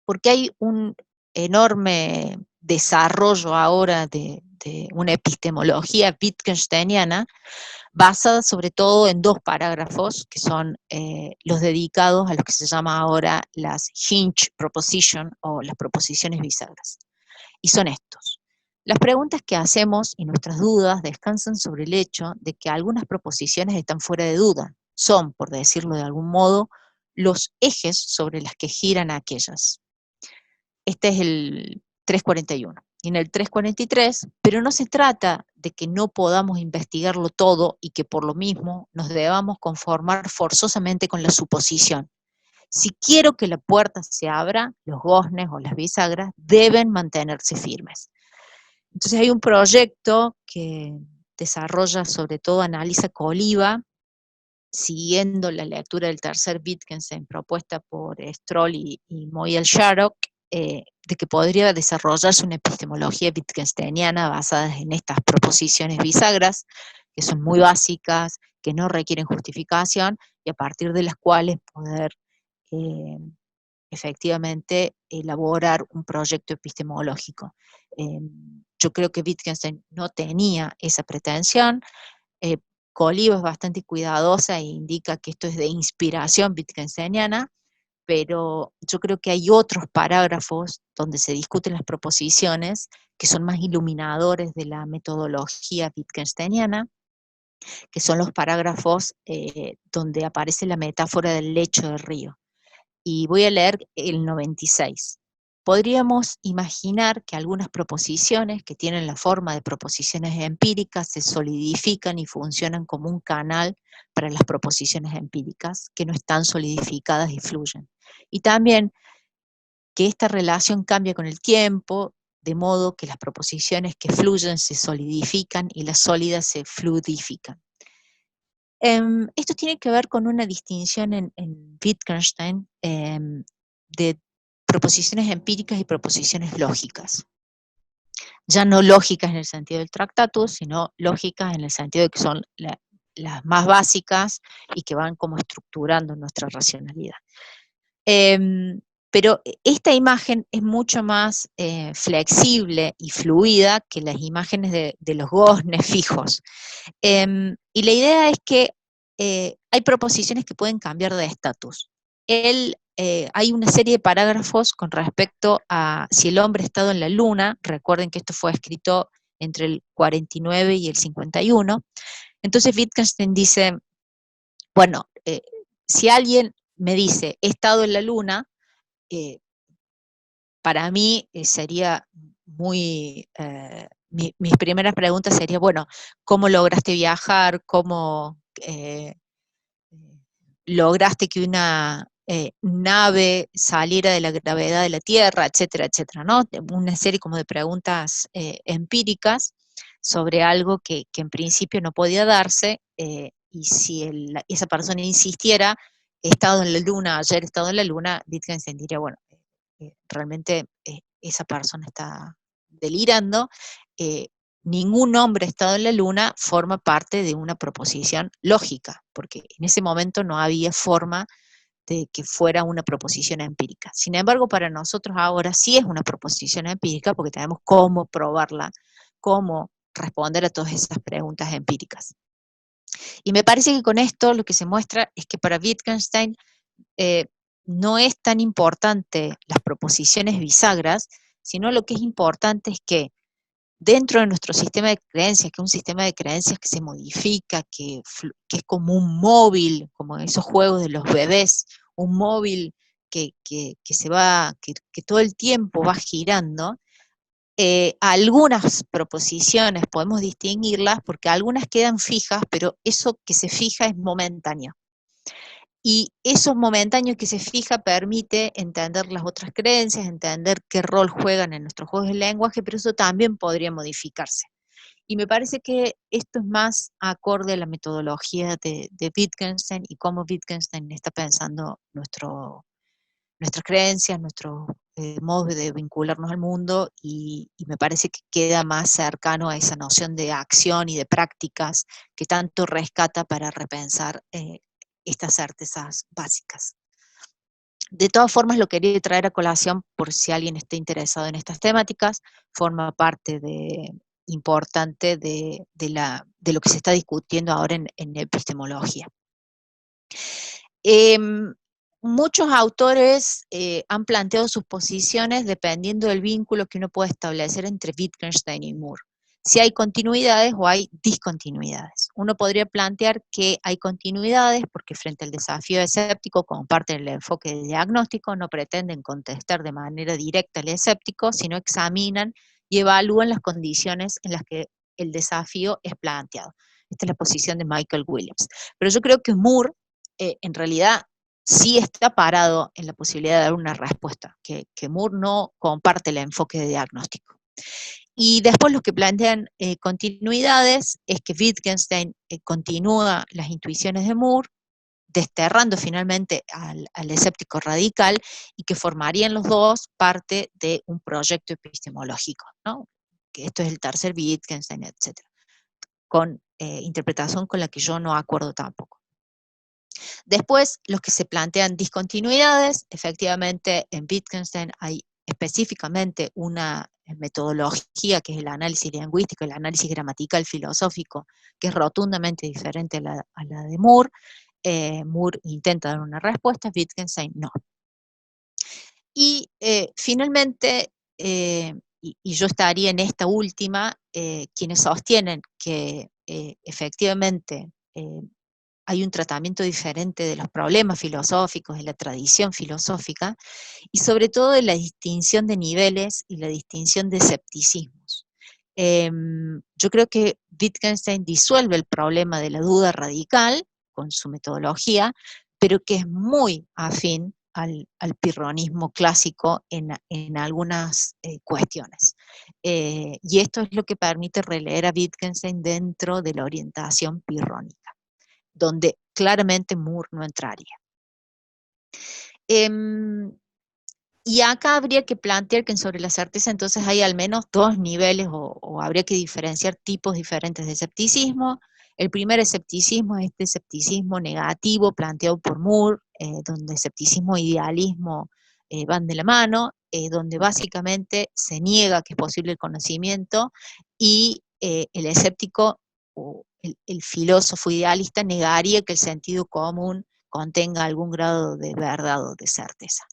porque hay un enorme desarrollo ahora de una epistemología wittgensteiniana, basada sobre todo en 2 parágrafos, que son los dedicados a lo que se llama ahora las hinge proposition, o las proposiciones bisagras. Y son estos: las preguntas que hacemos y nuestras dudas descansan sobre el hecho de que algunas proposiciones están fuera de duda. Son, por decirlo de algún modo, los ejes sobre las que giran aquellas. Este es el 341. Y en el 343, pero no se trata de que no podamos investigarlo todo y que por lo mismo nos debamos conformar forzosamente con la suposición. Si quiero que la puerta se abra, los goznes o las bisagras deben mantenerse firmes. Entonces hay un proyecto que desarrolla, sobre todo analiza Coliba, siguiendo la lectura del tercer Wittgenstein propuesta por Stroll y Moyal Sharrock, de que podría desarrollarse una epistemología wittgensteiniana basada en estas proposiciones bisagras, que son muy básicas, que no requieren justificación, y a partir de las cuales poder efectivamente elaborar un proyecto epistemológico. Yo creo que Wittgenstein no tenía esa pretensión. Coliba es bastante cuidadosa e indica que esto es de inspiración wittgensteiniana, pero yo creo que hay otros parágrafos donde se discuten las proposiciones que son más iluminadores de la metodología wittgensteiniana, que son los parágrafos donde aparece la metáfora del lecho del río. Y voy a leer el 96. Podríamos imaginar que algunas proposiciones que tienen la forma de proposiciones empíricas se solidifican y funcionan como un canal para las proposiciones empíricas que no están solidificadas y fluyen. Y también que esta relación cambia con el tiempo, de modo que las proposiciones que fluyen se solidifican y las sólidas se fluidifican. Esto tiene que ver con una distinción en Wittgenstein de proposiciones empíricas y proposiciones lógicas. Ya no lógicas en el sentido del Tractatus, sino lógicas en el sentido de que son las más básicas y que van como estructurando nuestra racionalidad. Pero esta imagen es mucho más flexible y fluida que las imágenes de los goznes fijos. Y la idea es que hay proposiciones que pueden cambiar de estatus. Hay una serie de parágrafos con respecto a si el hombre ha estado en la luna. Recuerden que esto fue escrito entre el 49 y el 51. Entonces Wittgenstein dice, bueno, si alguien me dice, he estado en la luna, para mí sería muy, mis primeras preguntas serían, bueno, ¿cómo lograste viajar? ¿Cómo lograste que una nave saliera de la gravedad de la Tierra, etcétera, etcétera, ¿no? Una serie como de preguntas empíricas sobre algo que en principio no podía darse, y si esa persona insistiera, he estado en la luna, ayer he estado en la luna, Wittgenstein diría, bueno, realmente esa persona está delirando. Ningún hombre ha estado en la luna forma parte de una proposición lógica, porque en ese momento no había forma de que fuera una proposición empírica. Sin embargo, para nosotros ahora sí es una proposición empírica porque tenemos cómo probarla, cómo responder a todas esas preguntas empíricas. Y me parece que con esto lo que se muestra es que para Wittgenstein no es tan importante las proposiciones bisagras, sino lo que es importante es que dentro de nuestro sistema de creencias, que es un sistema de creencias que se modifica, que es como un móvil, como esos juegos de los bebés, un móvil que se va, que todo el tiempo va girando, algunas proposiciones podemos distinguirlas porque algunas quedan fijas, pero eso que se fija es momentáneo. Y eso momentáneo que se fija permite entender las otras creencias, entender qué rol juegan en nuestros juegos de lenguaje, pero eso también podría modificarse. Y me parece que esto es más acorde a la metodología de Wittgenstein y cómo Wittgenstein está pensando nuestras creencias, nuestro modo de vincularnos al mundo, y me parece que queda más cercano a esa noción de acción y de prácticas que tanto rescata para repensar estas certezas básicas. De todas formas, lo quería traer a colación por si alguien está interesado en estas temáticas, forma parte importante de lo que se está discutiendo ahora en epistemología. Muchos autores han planteado sus posiciones dependiendo del vínculo que uno puede establecer entre Wittgenstein y Moore. Si hay continuidades o hay discontinuidades. Uno podría plantear que hay continuidades porque frente al desafío escéptico, como parte del enfoque de diagnóstico, no pretenden contestar de manera directa al escéptico, sino examinan y evalúan las condiciones en las que el desafío es planteado. Esta es la posición de Michael Williams. Pero yo creo que Moore, en realidad, sí está parado en la posibilidad de dar una respuesta, que Moore no comparte el enfoque de diagnóstico. Y después los que plantean continuidades es que Wittgenstein continúa las intuiciones de Moore, desterrando finalmente al escéptico radical, y que formarían los dos parte de un proyecto epistemológico, ¿no? Que esto es el tercer Wittgenstein, etc. Con interpretación con la que yo no acuerdo tampoco. Después, los que se plantean discontinuidades, efectivamente en Wittgenstein hay específicamente una metodología que es el análisis lingüístico, el análisis gramatical filosófico, que es rotundamente diferente a la de Moore. Moore intenta dar una respuesta, Wittgenstein no. Y finalmente, y yo estaría en esta última, quienes sostienen que efectivamente hay un tratamiento diferente de los problemas filosóficos, de la tradición filosófica, y sobre todo de la distinción de niveles y la distinción de escepticismos. Yo creo que Wittgenstein disuelve el problema de la duda radical con su metodología, pero que es muy afín al pirronismo clásico en algunas cuestiones. Y esto es lo que permite releer a Wittgenstein dentro de la orientación pirrónica, donde claramente Moore no entraría. Y acá habría que plantear que sobre la certeza entonces hay al menos dos niveles, o habría que diferenciar tipos diferentes de escepticismo. El primer escepticismo es este escepticismo negativo planteado por Moore, donde escepticismo e idealismo van de la mano, donde básicamente se niega que es posible el conocimiento, y el escéptico o el filósofo idealista negaría que el sentido común contenga algún grado de verdad o de certeza.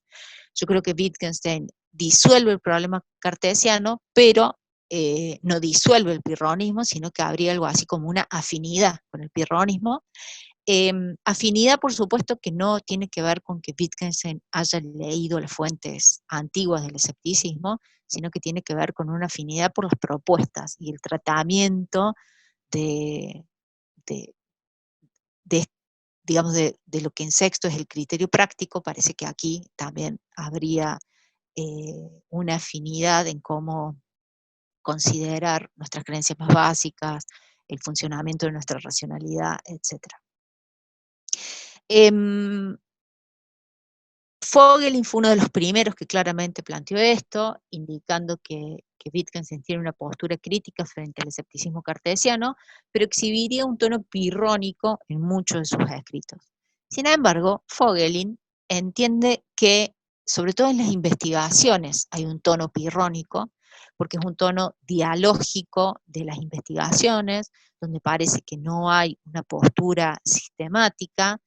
Yo creo que Wittgenstein disuelve el problema cartesiano, pero no disuelve el pirronismo, sino que habría algo así como una afinidad con el pirronismo. Afinidad, por supuesto, que no tiene que ver con que Wittgenstein haya leído las fuentes antiguas del escepticismo, sino que tiene que ver con una afinidad por las propuestas y el tratamiento de digamos, de lo que en sexto es el criterio práctico. Parece que aquí también habría una afinidad en cómo considerar nuestras creencias más básicas, el funcionamiento de nuestra racionalidad, etc. Vogelin fue uno de los primeros que claramente planteó esto, indicando que Wittgenstein tiene una postura crítica frente al escepticismo cartesiano, pero exhibiría un tono pirrónico en muchos de sus escritos. Sin embargo, Vogelin entiende que, sobre todo en las investigaciones, hay un tono pirrónico, porque es un tono dialógico de las investigaciones, donde parece que no hay una postura sistemática.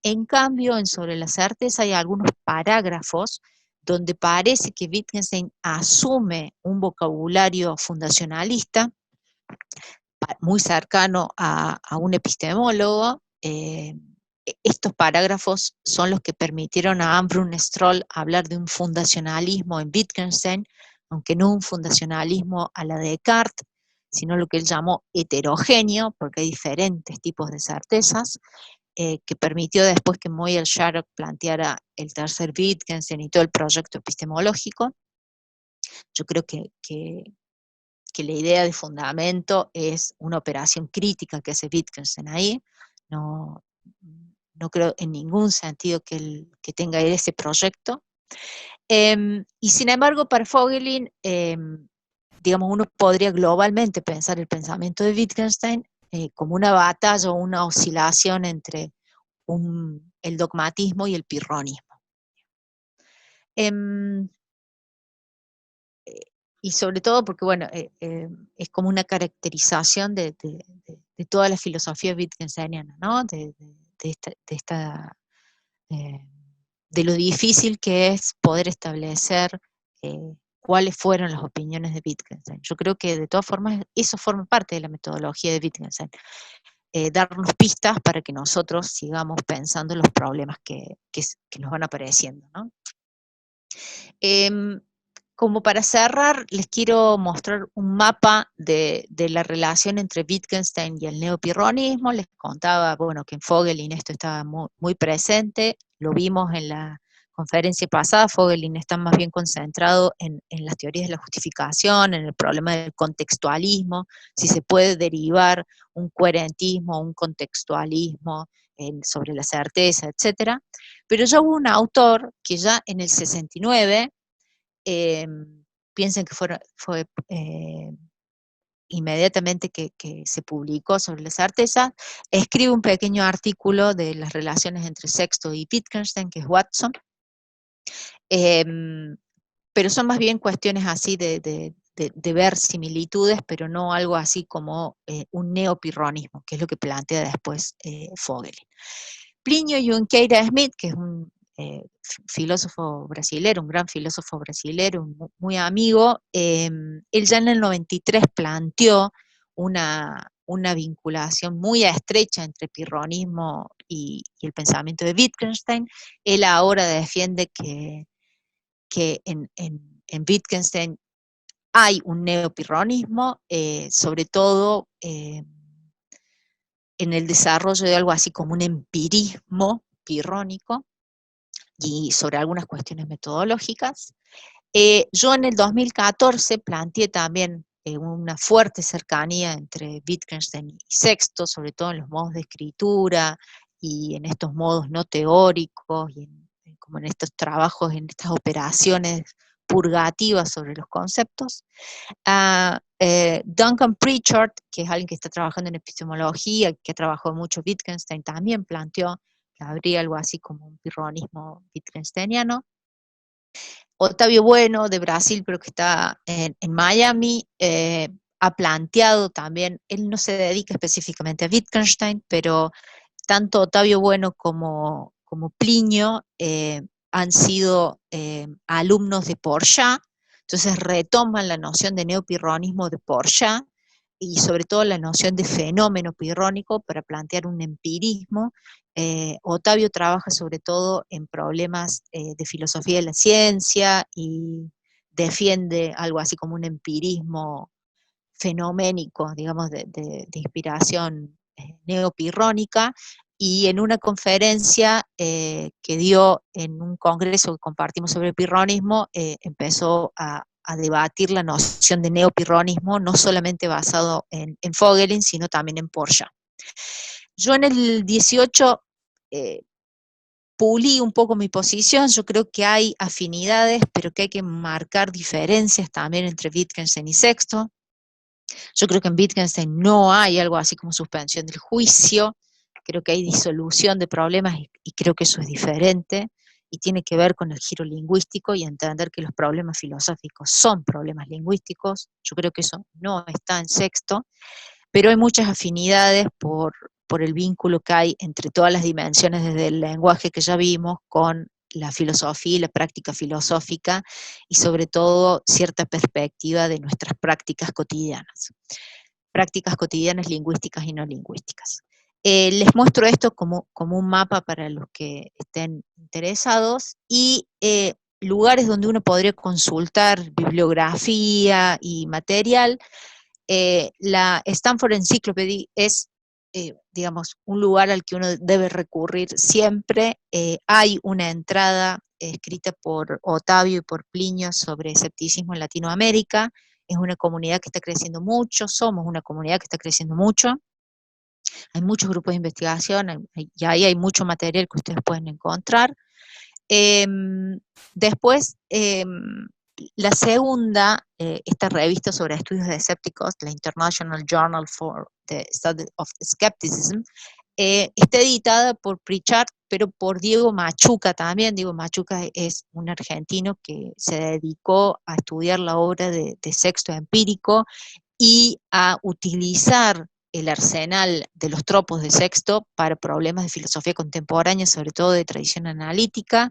En cambio, en Sobre la certeza hay algunos parágrafos donde parece que Wittgenstein asume un vocabulario fundacionalista, muy cercano a un epistemólogo. Estos parágrafos son los que permitieron a Ambrun Stroll hablar de un fundacionalismo en Wittgenstein, aunque no un fundacionalismo a la de Descartes, sino lo que él llamó heterogéneo, porque hay diferentes tipos de certezas, que permitió después que Moyal-Sharrock planteara el tercer Wittgenstein y todo el proyecto epistemológico. Yo creo que que la idea de fundamento es una operación crítica que hace Wittgenstein ahí. No, no creo en ningún sentido que tenga ese proyecto. Y sin embargo, para Vogelin, digamos, uno podría globalmente pensar el pensamiento de Wittgenstein como una batalla o una oscilación entre el dogmatismo y el pirronismo. Y sobre todo porque, bueno, es como una caracterización de toda la filosofía wittgensteiniana, ¿no? De lo difícil que es poder establecer cuáles fueron las opiniones de Wittgenstein. Yo creo que de todas formas eso forma parte de la metodología de Wittgenstein. Darnos pistas para que nosotros sigamos pensando en los problemas que nos van apareciendo, ¿no? Como para cerrar, les quiero mostrar un mapa de la relación entre Wittgenstein y el neopirronismo. Les contaba, bueno, que en Vogelin esto estaba muy presente, lo vimos en la conferencia pasada. Vogelin está más bien concentrado en las teorías de la justificación, en el problema del contextualismo, si se puede derivar un coherentismo, un contextualismo sobre la certeza, etc. Pero ya hubo un autor que ya en el 69, piensen que fue inmediatamente que se publicó sobre la certeza, escribe un pequeño artículo de las relaciones entre Sexto y Wittgenstein, que es Watson, pero son más bien cuestiones así de ver similitudes, pero no algo así como un neopirronismo, que es lo que plantea después Vogelin. Plinio Junqueira Smith, que es un filósofo brasilero, un gran filósofo brasilero, muy amigo, él ya en el 93 planteó una vinculación muy estrecha entre pirronismo y el pensamiento de Wittgenstein. Él ahora defiende que en Wittgenstein hay un neopirronismo, sobre todo en el desarrollo de algo así como un empirismo pirrónico y sobre algunas cuestiones metodológicas. Yo en el 2014 planteé también una fuerte cercanía entre Wittgenstein y Sexto, sobre todo en los modos de escritura y en estos modos no teóricos, y como en estos trabajos, en estas operaciones purgativas sobre los conceptos. Duncan Pritchard, que es alguien que está trabajando en epistemología, que ha trabajado mucho Wittgenstein, también planteó que habría algo así como un pirronismo wittgensteiniano. Otavio Bueno, de Brasil, pero que está en Miami, ha planteado también, él no se dedica específicamente a Wittgenstein, pero tanto Otavio Bueno como Plinio han sido alumnos de Porchat, entonces retoman la noción de neopirronismo de Porchat y sobre todo la noción de fenómeno pirrónico para plantear un empirismo. Otavio trabaja sobre todo en problemas de filosofía de la ciencia y defiende algo así como un empirismo fenoménico, digamos, de inspiración neopirrónica, y en una conferencia que dio en un congreso que compartimos sobre el pirronismo, empezó a debatir la noción de neopirronismo, no solamente basado en Vogelin, sino también en Porchat. Yo en el 18 pulí un poco mi posición. Yo creo que hay afinidades, pero que hay que marcar diferencias también entre Wittgenstein y Sexto. Yo creo que en Wittgenstein no hay algo así como suspensión del juicio, creo que hay disolución de problemas y creo que eso es diferente y tiene que ver con el giro lingüístico y entender que los problemas filosóficos son problemas lingüísticos. Yo creo que eso no está en Sexto, pero hay muchas afinidades por el vínculo que hay entre todas las dimensiones desde el lenguaje que ya vimos con la filosofía y la práctica filosófica, y sobre todo cierta perspectiva de nuestras prácticas cotidianas lingüísticas y no lingüísticas. Les muestro esto como un mapa para los que estén interesados, y lugares donde uno podría consultar bibliografía y material. La Stanford Encyclopedia es, digamos, un lugar al que uno debe recurrir siempre. Hay una entrada escrita por Otavio y por Plinio sobre escepticismo en Latinoamérica, es una comunidad que está creciendo mucho, somos una comunidad que está creciendo mucho. Hay muchos grupos de investigación y ahí hay mucho material que ustedes pueden encontrar. Después, la segunda, esta revista sobre estudios de escépticos, la International Journal for the Study of Skepticism, está editada por Pritchard, pero por Diego Machuca también. Diego Machuca es un argentino que se dedicó a estudiar la obra de Sexto Empírico y a utilizar el arsenal de los tropos de Sexto para problemas de filosofía contemporánea, sobre todo de tradición analítica.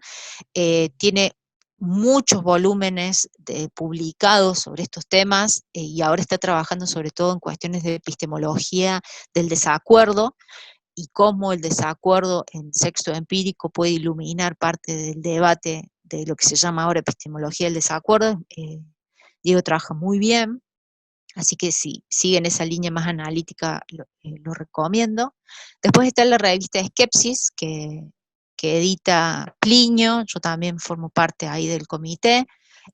Tiene muchos volúmenes publicados sobre estos temas y ahora está trabajando sobre todo en cuestiones de epistemología del desacuerdo y cómo el desacuerdo en Sexto Empírico puede iluminar parte del debate de lo que se llama ahora epistemología del desacuerdo. Diego trabaja muy bien. Así que si siguen esa línea más analítica, lo recomiendo. Después está la revista Skepsis, que edita Plinio, yo también formo parte ahí del comité.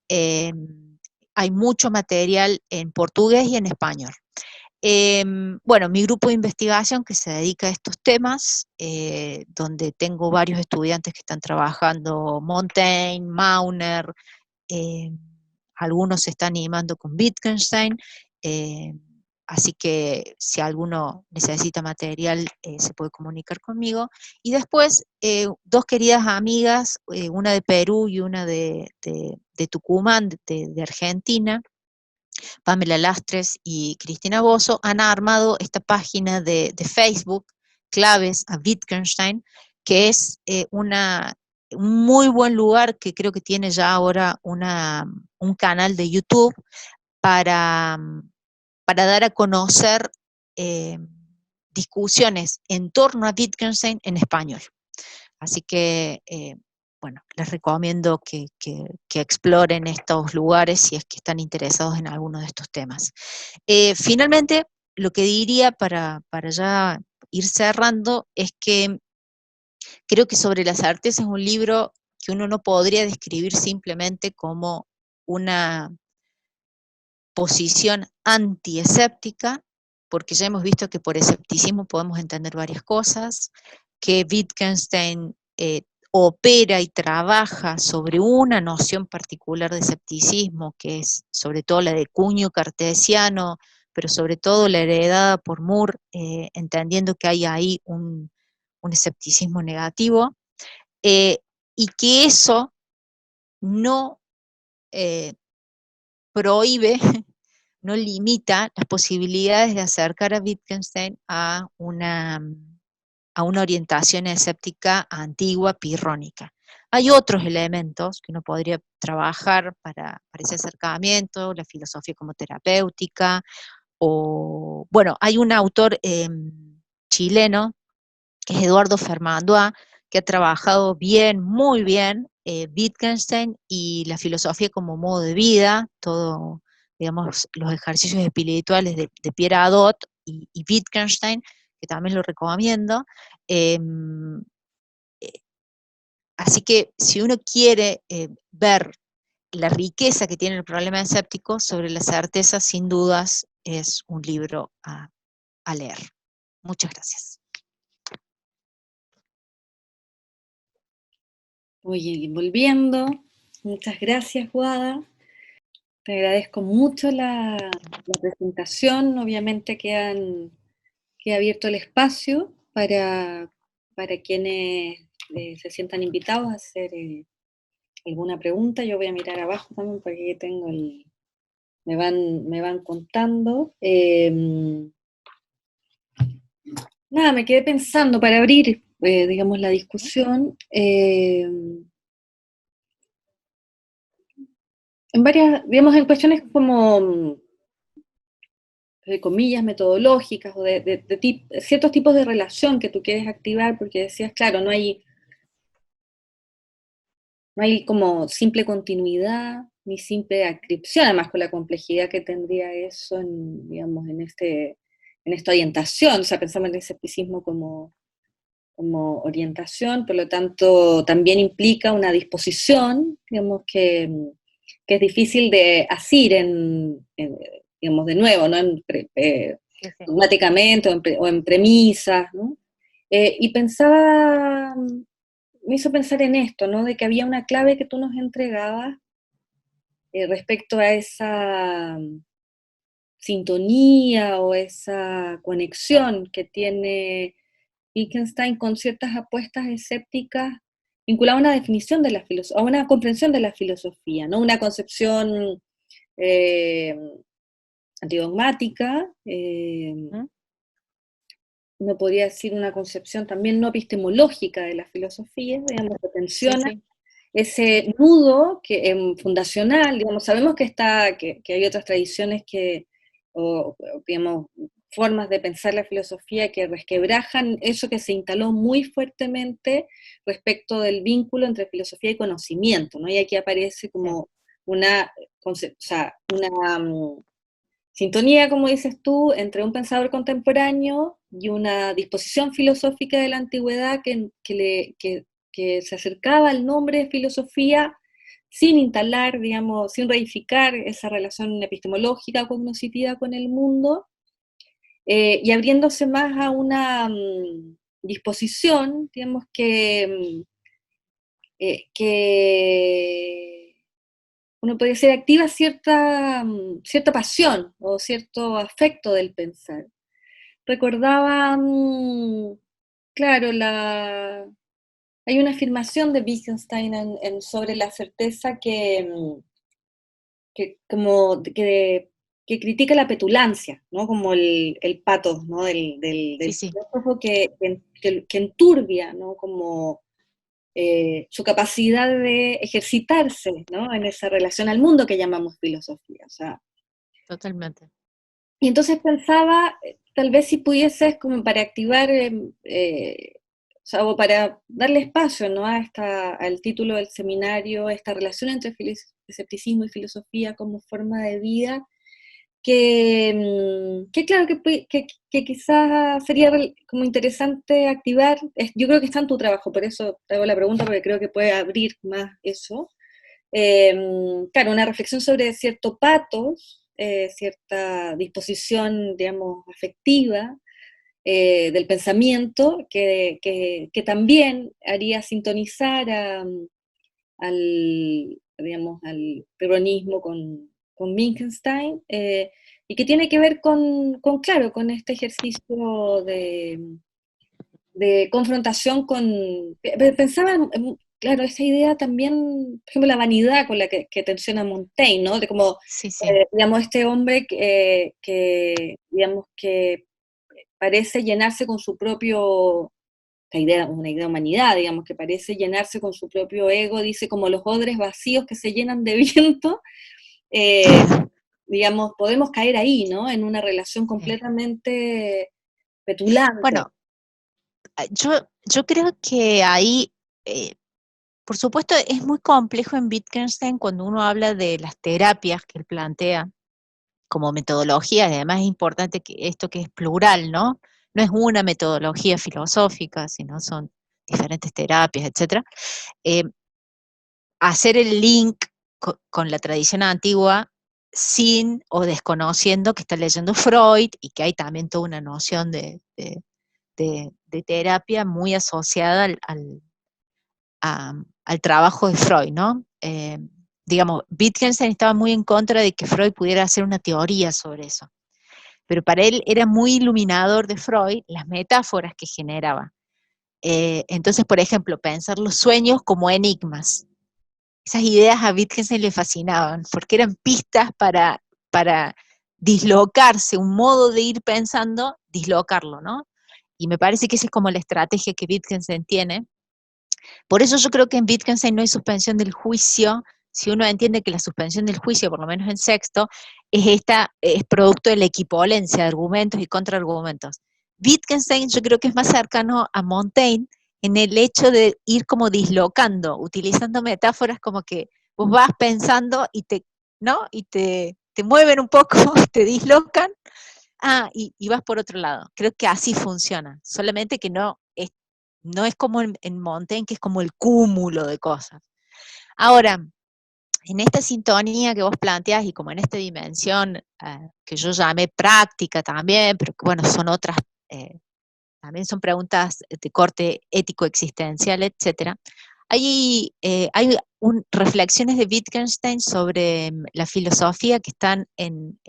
Hay mucho material en portugués y en español. Bueno, mi grupo de investigación que se dedica a estos temas, donde tengo varios estudiantes que están trabajando, Montaigne, Mauner, algunos se están animando con Wittgenstein, así que si alguno necesita material se puede comunicar conmigo. Y después dos queridas amigas, una de Perú y una de Tucumán, de Argentina, Pamela Lastres y Cristina Bozo, han armado esta página de Facebook, Claves a Wittgenstein, que es un muy buen lugar que creo que tiene ya ahora un canal de YouTube para, dar a conocer discusiones en torno a Wittgenstein en español. Así que, bueno, les recomiendo que exploren estos lugares si es que están interesados en alguno de estos temas. Finalmente, lo que diría para ya ir cerrando es que creo que Sobre la certeza es un libro que uno no podría describir simplemente como una posición antiescéptica, porque ya hemos visto que por escepticismo podemos entender varias cosas, que Wittgenstein opera y trabaja sobre una noción particular de escepticismo, que es sobre todo la de cuño cartesiano, pero sobre todo la heredada por Moore, entendiendo que hay ahí un escepticismo negativo, y que eso no prohíbe, no limita las posibilidades de acercar a Wittgenstein a una orientación escéptica antigua, pirrónica. Hay otros elementos que uno podría trabajar para ese acercamiento, la filosofía como terapéutica, o, bueno, hay un autor chileno, que es Eduardo Fermandois, que ha trabajado bien, muy bien, Wittgenstein y la filosofía como modo de vida, todo, digamos, los ejercicios espirituales de Pierre Hadot y Wittgenstein, que también lo recomiendo. Así que si uno quiere ver la riqueza que tiene el problema escéptico, Sobre la certeza, sin dudas, es un libro a leer. Muchas gracias. Oye, volviendo, muchas gracias, Guada. Te agradezco mucho la presentación. Obviamente queda abierto el espacio para quienes se sientan invitados a hacer alguna pregunta. Yo voy a mirar abajo también porque tengo me van contando. Nada, me quedé pensando para abrir, digamos, la discusión. En varias, digamos, en cuestiones como, de comillas, metodológicas o de ciertos tipos de relación que tú quieres activar, porque decías, claro, no hay como simple continuidad ni simple adscripción, además con la complejidad que tendría eso digamos, en esta orientación. O sea, pensamos en el escepticismo como orientación, por lo tanto también implica una disposición, digamos, que que es difícil de asir digamos, de nuevo, ¿no? Sí, sí. Dogmáticamente o en premisas, ¿no? Y pensaba, me hizo pensar en esto, ¿no? De que había una clave que tú nos entregabas respecto a esa sintonía o esa conexión que tiene Wittgenstein con ciertas apuestas escépticas vinculadas a una definición de la filosofía, a una comprensión de la filosofía, ¿no? Una concepción eh, antidogmática, ¿Mm? uno podría decir una concepción también no epistemológica de la filosofía, digamos, que Sí, tensiona sí, sí, ese nudo que, fundacional, digamos, sabemos que hay otras tradiciones digamos, formas de pensar la filosofía que resquebrajan eso que se instaló muy fuertemente respecto del vínculo entre filosofía y conocimiento, ¿no? Y aquí aparece sí. como una, o sea, una sintonía, como dices tú, entre un pensador contemporáneo y una disposición filosófica de la antigüedad que se acercaba al nombre de filosofía sin instalar, digamos, sin reificar esa relación epistemológica cognoscitiva con el mundo, y abriéndose más a una disposición, digamos, que uno puede ser activa cierta pasión o cierto afecto del pensar. Recordaba, claro, hay una afirmación de Wittgenstein sobre la certeza que critica la petulancia, ¿no? Como el patos, ¿no? Sí, Del sí. filósofo que enturbia, ¿no? Como su capacidad de ejercitarse, ¿no? En esa relación al mundo que llamamos filosofía. O sea, Totalmente. y entonces pensaba, tal vez si pudieses, como para activar, o sea, o para darle espacio, ¿no? Al título del seminario, esta relación entre escepticismo y filosofía como forma de vida, que claro, que quizás sería como interesante activar. Yo creo que está en tu trabajo, por eso te hago la pregunta, porque creo que puede abrir más eso. Eh, claro, una reflexión sobre cierto patos, cierta disposición, digamos, afectiva del pensamiento, que también haría sintonizar digamos, al peronismo con Wittgenstein, y que tiene que ver claro, con este ejercicio de confrontación pensaba, claro, esa idea también, por ejemplo, la vanidad con la que tensiona Montaigne, ¿no? De como, Sí, sí. digamos, este hombre digamos, que parece llenarse con su propio, una idea de humanidad, digamos, que parece llenarse con su propio ego, dice como los odres vacíos que se llenan de viento, eh, digamos, podemos caer ahí, ¿no? En una relación Sí. completamente petulante. Bueno, yo creo que ahí, por supuesto, es muy complejo en Wittgenstein cuando uno habla de las terapias que él plantea como metodología, y además es importante que esto que es plural, ¿no? No es una metodología filosófica, sino son diferentes terapias, etcétera. Eh, Hacer el link con la tradición antigua sin o desconociendo que está leyendo Freud y que hay también toda una noción de terapia muy asociada al trabajo de Freud, ¿no? Digamos, Wittgenstein estaba muy en contra de que Freud pudiera hacer una teoría sobre eso, pero para él era muy iluminador de Freud las metáforas que generaba. Entonces, por ejemplo, pensar los sueños como enigmas. Esas ideas a Wittgenstein le fascinaban, porque eran pistas para dislocarse, un modo de ir pensando, dislocarlo, ¿no? Y me parece que esa es como la estrategia que Wittgenstein tiene. Por eso yo creo que en Wittgenstein no hay suspensión del juicio, si uno entiende que la suspensión del juicio, por lo menos en sexto, es producto de la equivalencia de argumentos y contraargumentos. Wittgenstein yo creo que es más cercano a Montaigne en el hecho de ir como dislocando, utilizando metáforas como que vos vas pensando y ¿no? Y te mueven un poco, te dislocan, y vas por otro lado. Creo que así funciona, solamente que no es como en Montaigne, que es como el cúmulo de cosas. Ahora, en esta sintonía que vos planteás y como en esta dimensión que yo llamé práctica también, pero que bueno, son otras, también son preguntas de corte ético-existencial, etcétera. Hay reflexiones de Wittgenstein sobre la filosofía que están en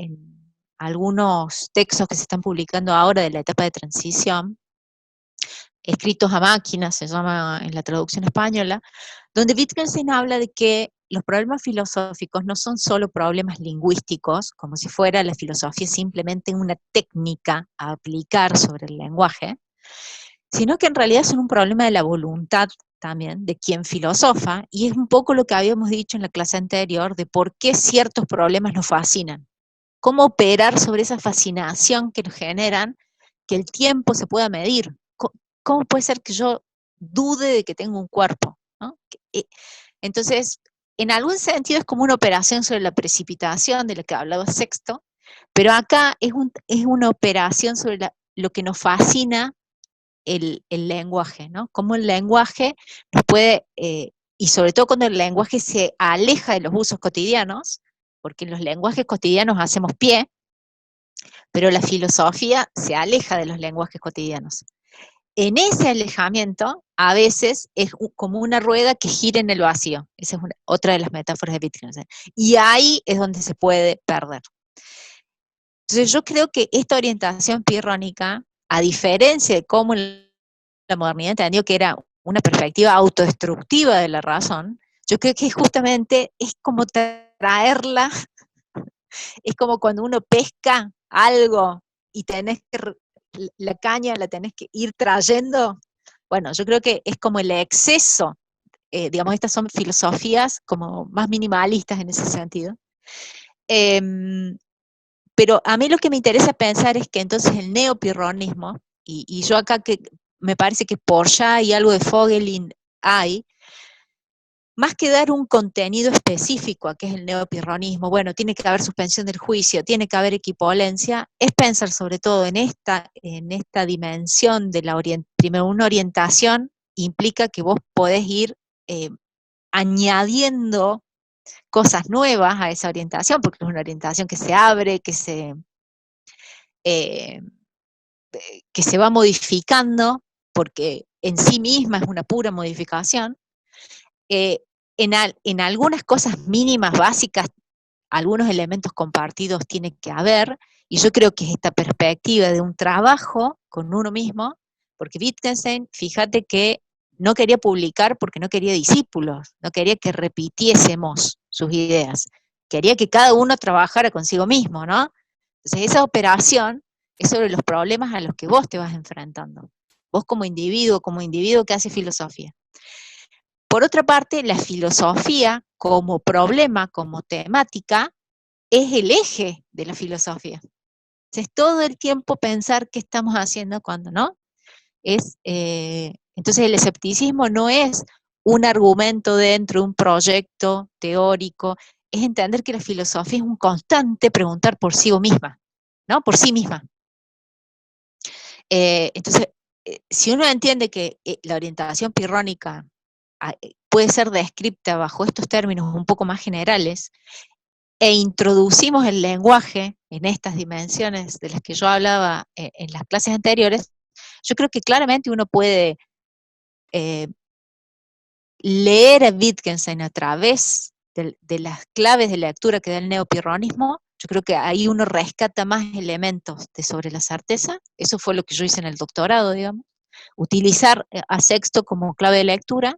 algunos textos que se están publicando ahora de la etapa de transición, escritos a máquina, se llama en la traducción española, donde Wittgenstein habla de que los problemas filosóficos no son solo problemas lingüísticos, como si fuera la filosofía simplemente una técnica a aplicar sobre el lenguaje, sino que en realidad son un problema de la voluntad también de quien filosofa, y es un poco lo que habíamos dicho en la clase anterior de por qué ciertos problemas nos fascinan, cómo operar sobre esa fascinación que nos generan, que el tiempo se pueda medir. ¿Cómo puede ser que yo dude de que tengo un cuerpo? ¿No? Entonces, en algún sentido es como una operación sobre la precipitación de la que hablaba Sexto, pero acá es una operación sobre lo que nos fascina el lenguaje, ¿no? Cómo el lenguaje nos puede, y sobre todo cuando el lenguaje se aleja de los usos cotidianos, porque en los lenguajes cotidianos hacemos pie, pero la filosofía se aleja de los lenguajes cotidianos. En ese alejamiento, a veces es como una rueda que gira en el vacío. Esa es otra de las metáforas de Wittgenstein. Y ahí es donde se puede perder. Entonces yo creo que esta orientación pirrónica, a diferencia de cómo la modernidad entendió que era una perspectiva autodestructiva de la razón, yo creo que justamente es como traerla, es como cuando uno pesca algo y tenés que, la caña la tenés que ir trayendo. Bueno, yo creo que es como el exceso, digamos, estas son filosofías como más minimalistas en ese sentido. Pero a mí lo que me interesa pensar es que entonces el neopirronismo, y yo acá que me parece que por ya hay algo de Vogelin hay, más que dar un contenido específico a qué es el neopirronismo, bueno, tiene que haber suspensión del juicio, tiene que haber equipolancia, es pensar sobre todo en esta dimensión de primero una orientación implica que vos podés ir añadiendo cosas nuevas a esa orientación, porque es una orientación que se abre, eh, que se va modificando, porque en sí misma es una pura modificación. En algunas cosas mínimas, básicas, algunos elementos compartidos tienen que haber, y yo creo que es esta perspectiva de un trabajo con uno mismo, porque Wittgenstein, fíjate que no quería publicar porque no quería discípulos, no quería que repitiésemos sus ideas, quería que cada uno trabajara consigo mismo, ¿no? Entonces esa operación es sobre los problemas a los que vos te vas enfrentando, vos como individuo que hace filosofía. Por otra parte, la filosofía como problema, como temática, es el eje de la filosofía. Es todo el tiempo pensar qué estamos haciendo cuando no. Entonces el escepticismo no es un argumento dentro de un proyecto teórico, es entender que la filosofía es un constante preguntar por sí misma, ¿no? Por sí misma. Entonces, si uno entiende que la orientación pirrónica puede ser descrita bajo estos términos un poco más generales, e introducimos el lenguaje en estas dimensiones de las que yo hablaba en las clases anteriores, yo creo que claramente uno puede leer a Wittgenstein a través de las claves de lectura que da el neopirronismo. Yo creo que ahí uno rescata más elementos de sobre la certeza. Eso fue lo que yo hice en el doctorado, digamos, utilizar a Sexto como clave de lectura,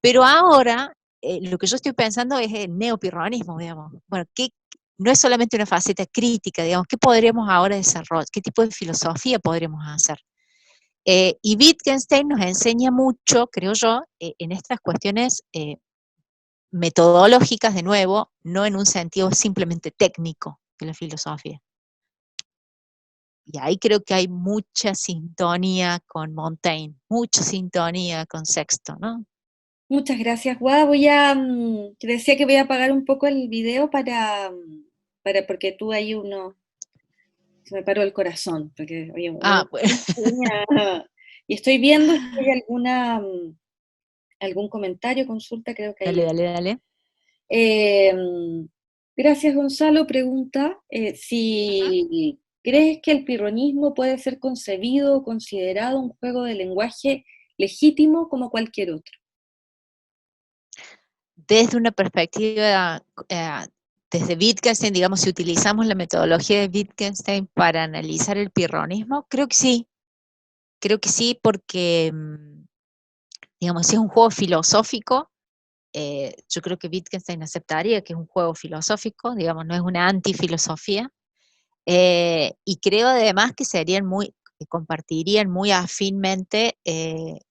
pero ahora lo que yo estoy pensando es el neopirronismo, digamos. Bueno, no es solamente una faceta crítica, digamos, ¿qué podríamos ahora desarrollar? ¿Qué tipo de filosofía podríamos hacer? Y Wittgenstein nos enseña mucho, creo yo, en estas cuestiones metodológicas, de nuevo, no en un sentido simplemente técnico de la filosofía. Y ahí creo que hay mucha sintonía con Montaigne, mucha sintonía con Sexto, ¿no? Muchas gracias, Guada. Te decía que voy a apagar un poco el video porque tú ahí se me paró el corazón, porque oye, Bueno. y estoy viendo si hay algún comentario, consulta, creo que hay. Dale. Gracias, Gonzalo. Pregunta si crees que el pirronismo puede ser concebido o considerado un juego de lenguaje legítimo como cualquier otro. Desde una perspectiva, desde Wittgenstein, digamos, si utilizamos la metodología de Wittgenstein para analizar el pirronismo, creo que sí, porque, digamos, si es un juego filosófico, yo creo que Wittgenstein aceptaría que es un juego filosófico, digamos, no es una antifilosofía, y creo además que que compartirían muy afínmente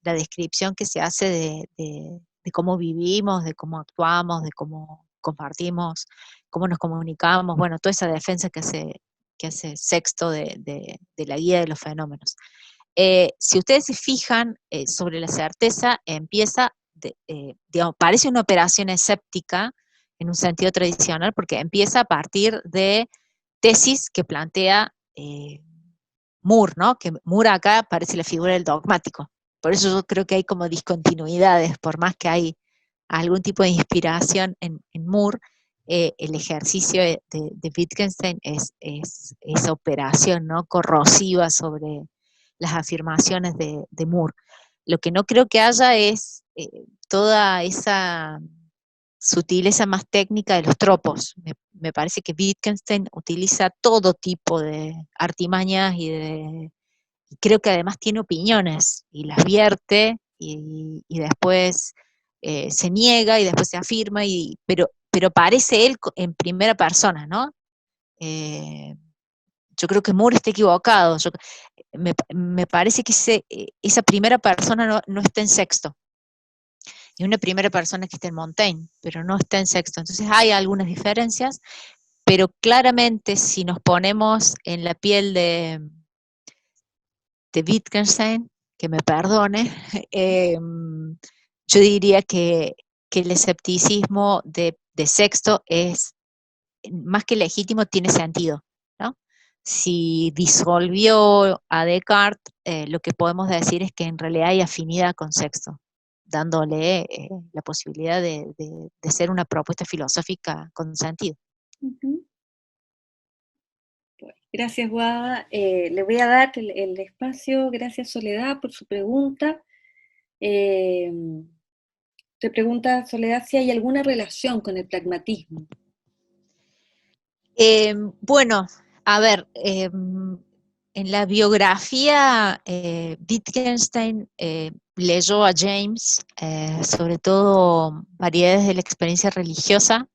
la descripción que se hace de cómo vivimos, de cómo actuamos, de cómo compartimos, cómo nos comunicamos, bueno, toda esa defensa que hace Sexto de la guía de los fenómenos. Si ustedes se fijan sobre la certeza, digamos, parece una operación escéptica en un sentido tradicional, porque empieza a partir de tesis que plantea Moore, ¿no? Que Moore acá parece la figura del dogmático. Por eso yo creo que hay como discontinuidades, por más que hay algún tipo de inspiración en Moore, el ejercicio de Wittgenstein es esa operación, ¿no? Corrosiva sobre las afirmaciones de Moore. Lo que no creo que haya es toda esa sutileza más técnica de los tropos. Me parece que Wittgenstein utiliza todo tipo de artimañas y creo que además tiene opiniones y las vierte y después se niega y después se afirma, pero parece él en primera persona, ¿no? Eh, yo creo que Moore está equivocado. Me parece que esa primera persona no está en Sexto. Y una primera persona que está en Montaigne, pero no está en Sexto. Entonces hay algunas diferencias, pero claramente si nos ponemos en la piel de Wittgenstein, que me perdone, yo diría que el escepticismo de Sexto es más que legítimo, tiene sentido, ¿no? Si disolvió a Descartes, lo que podemos decir es que en realidad hay afinidad con Sexto, dándole la posibilidad de ser una propuesta filosófica con sentido. Uh-huh. Gracias, Guada. Le voy a dar el espacio. Gracias, Soledad, por su pregunta. Te pregunta, Soledad, si hay alguna relación con el pragmatismo. Bueno, a ver, en la biografía, Wittgenstein leyó a James, sobre todo variedades de la experiencia religiosa,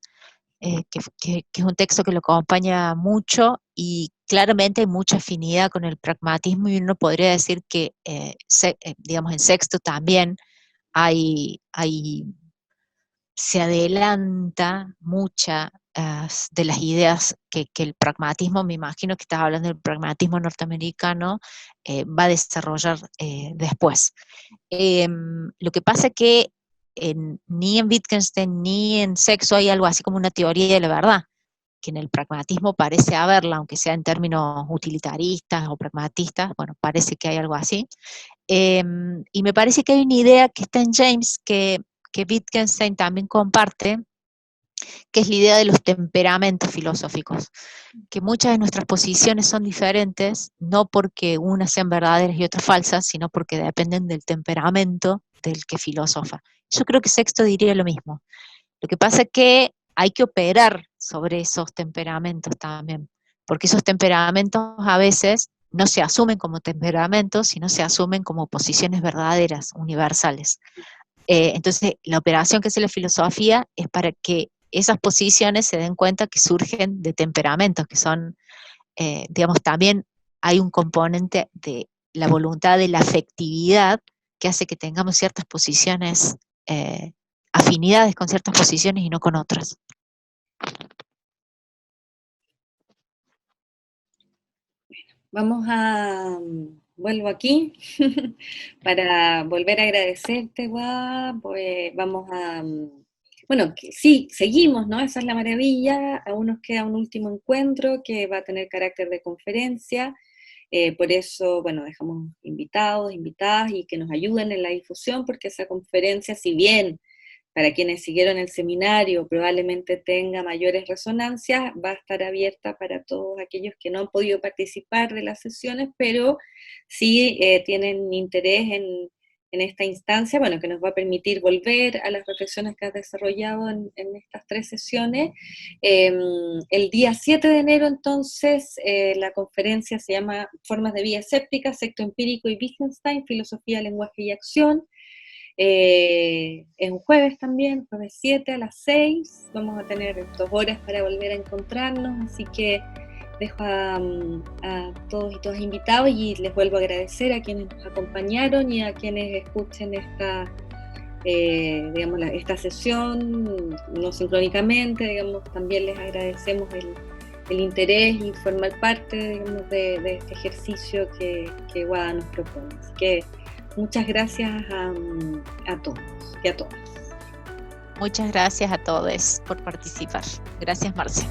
que es un texto que lo acompaña mucho y claramente hay mucha afinidad con el pragmatismo y uno podría decir que, digamos, en Sexto también hay se adelanta muchas de las ideas que el pragmatismo, me imagino que estás hablando del pragmatismo norteamericano, va a desarrollar después. Lo que pasa es que ni en Wittgenstein ni en Sexto hay algo así como una teoría de la verdad, que en el pragmatismo parece haberla, aunque sea en términos utilitaristas o pragmatistas, bueno, parece que hay algo así. Y me parece que hay una idea que está en James que Wittgenstein también comparte, que es la idea de los temperamentos filosóficos, que muchas de nuestras posiciones son diferentes, no porque unas sean verdaderas y otras falsas, sino porque dependen del temperamento del que filosofa. Yo creo que Sexto diría lo mismo. Lo que pasa es que hay que operar sobre esos temperamentos también, porque esos temperamentos a veces no se asumen como temperamentos, sino se asumen como posiciones verdaderas, universales. Entonces, la operación que hace la filosofía es para que esas posiciones se den cuenta que surgen de temperamentos, que son, digamos, también hay un componente de la voluntad de la afectividad que hace que tengamos ciertas posiciones, afinidades con ciertas posiciones y no con otras. Vuelvo aquí para volver a agradecerte, Guada. Pues bueno, sí, seguimos, ¿no? Esa es la maravilla. Aún nos queda un último encuentro que va a tener carácter de conferencia. Por eso, bueno, dejamos invitados, invitadas y que nos ayuden en la difusión, porque esa conferencia, si bien para quienes siguieron el seminario probablemente tenga mayores resonancias, va a estar abierta para todos aquellos que no han podido participar de las sesiones, pero sí tienen interés en esta instancia, bueno, que nos va a permitir volver a las reflexiones que has desarrollado en estas 3 sesiones. El día 7 de enero, entonces, la conferencia se llama Formas de Vida Escéptica, Secto Empírico y Wittgenstein, Filosofía, Lenguaje y Acción. Es un jueves también, jueves 7 a las 6, vamos a tener 2 horas para volver a encontrarnos, así que dejo a todos y todas invitados y les vuelvo a agradecer a quienes nos acompañaron y a quienes escuchen digamos, esta sesión, no sincrónicamente, digamos, también les agradecemos el interés y formar parte, digamos, de este ejercicio que WADA nos propone. Así que muchas gracias a todos y a todas. Muchas gracias a todos por participar. Gracias, Marcia.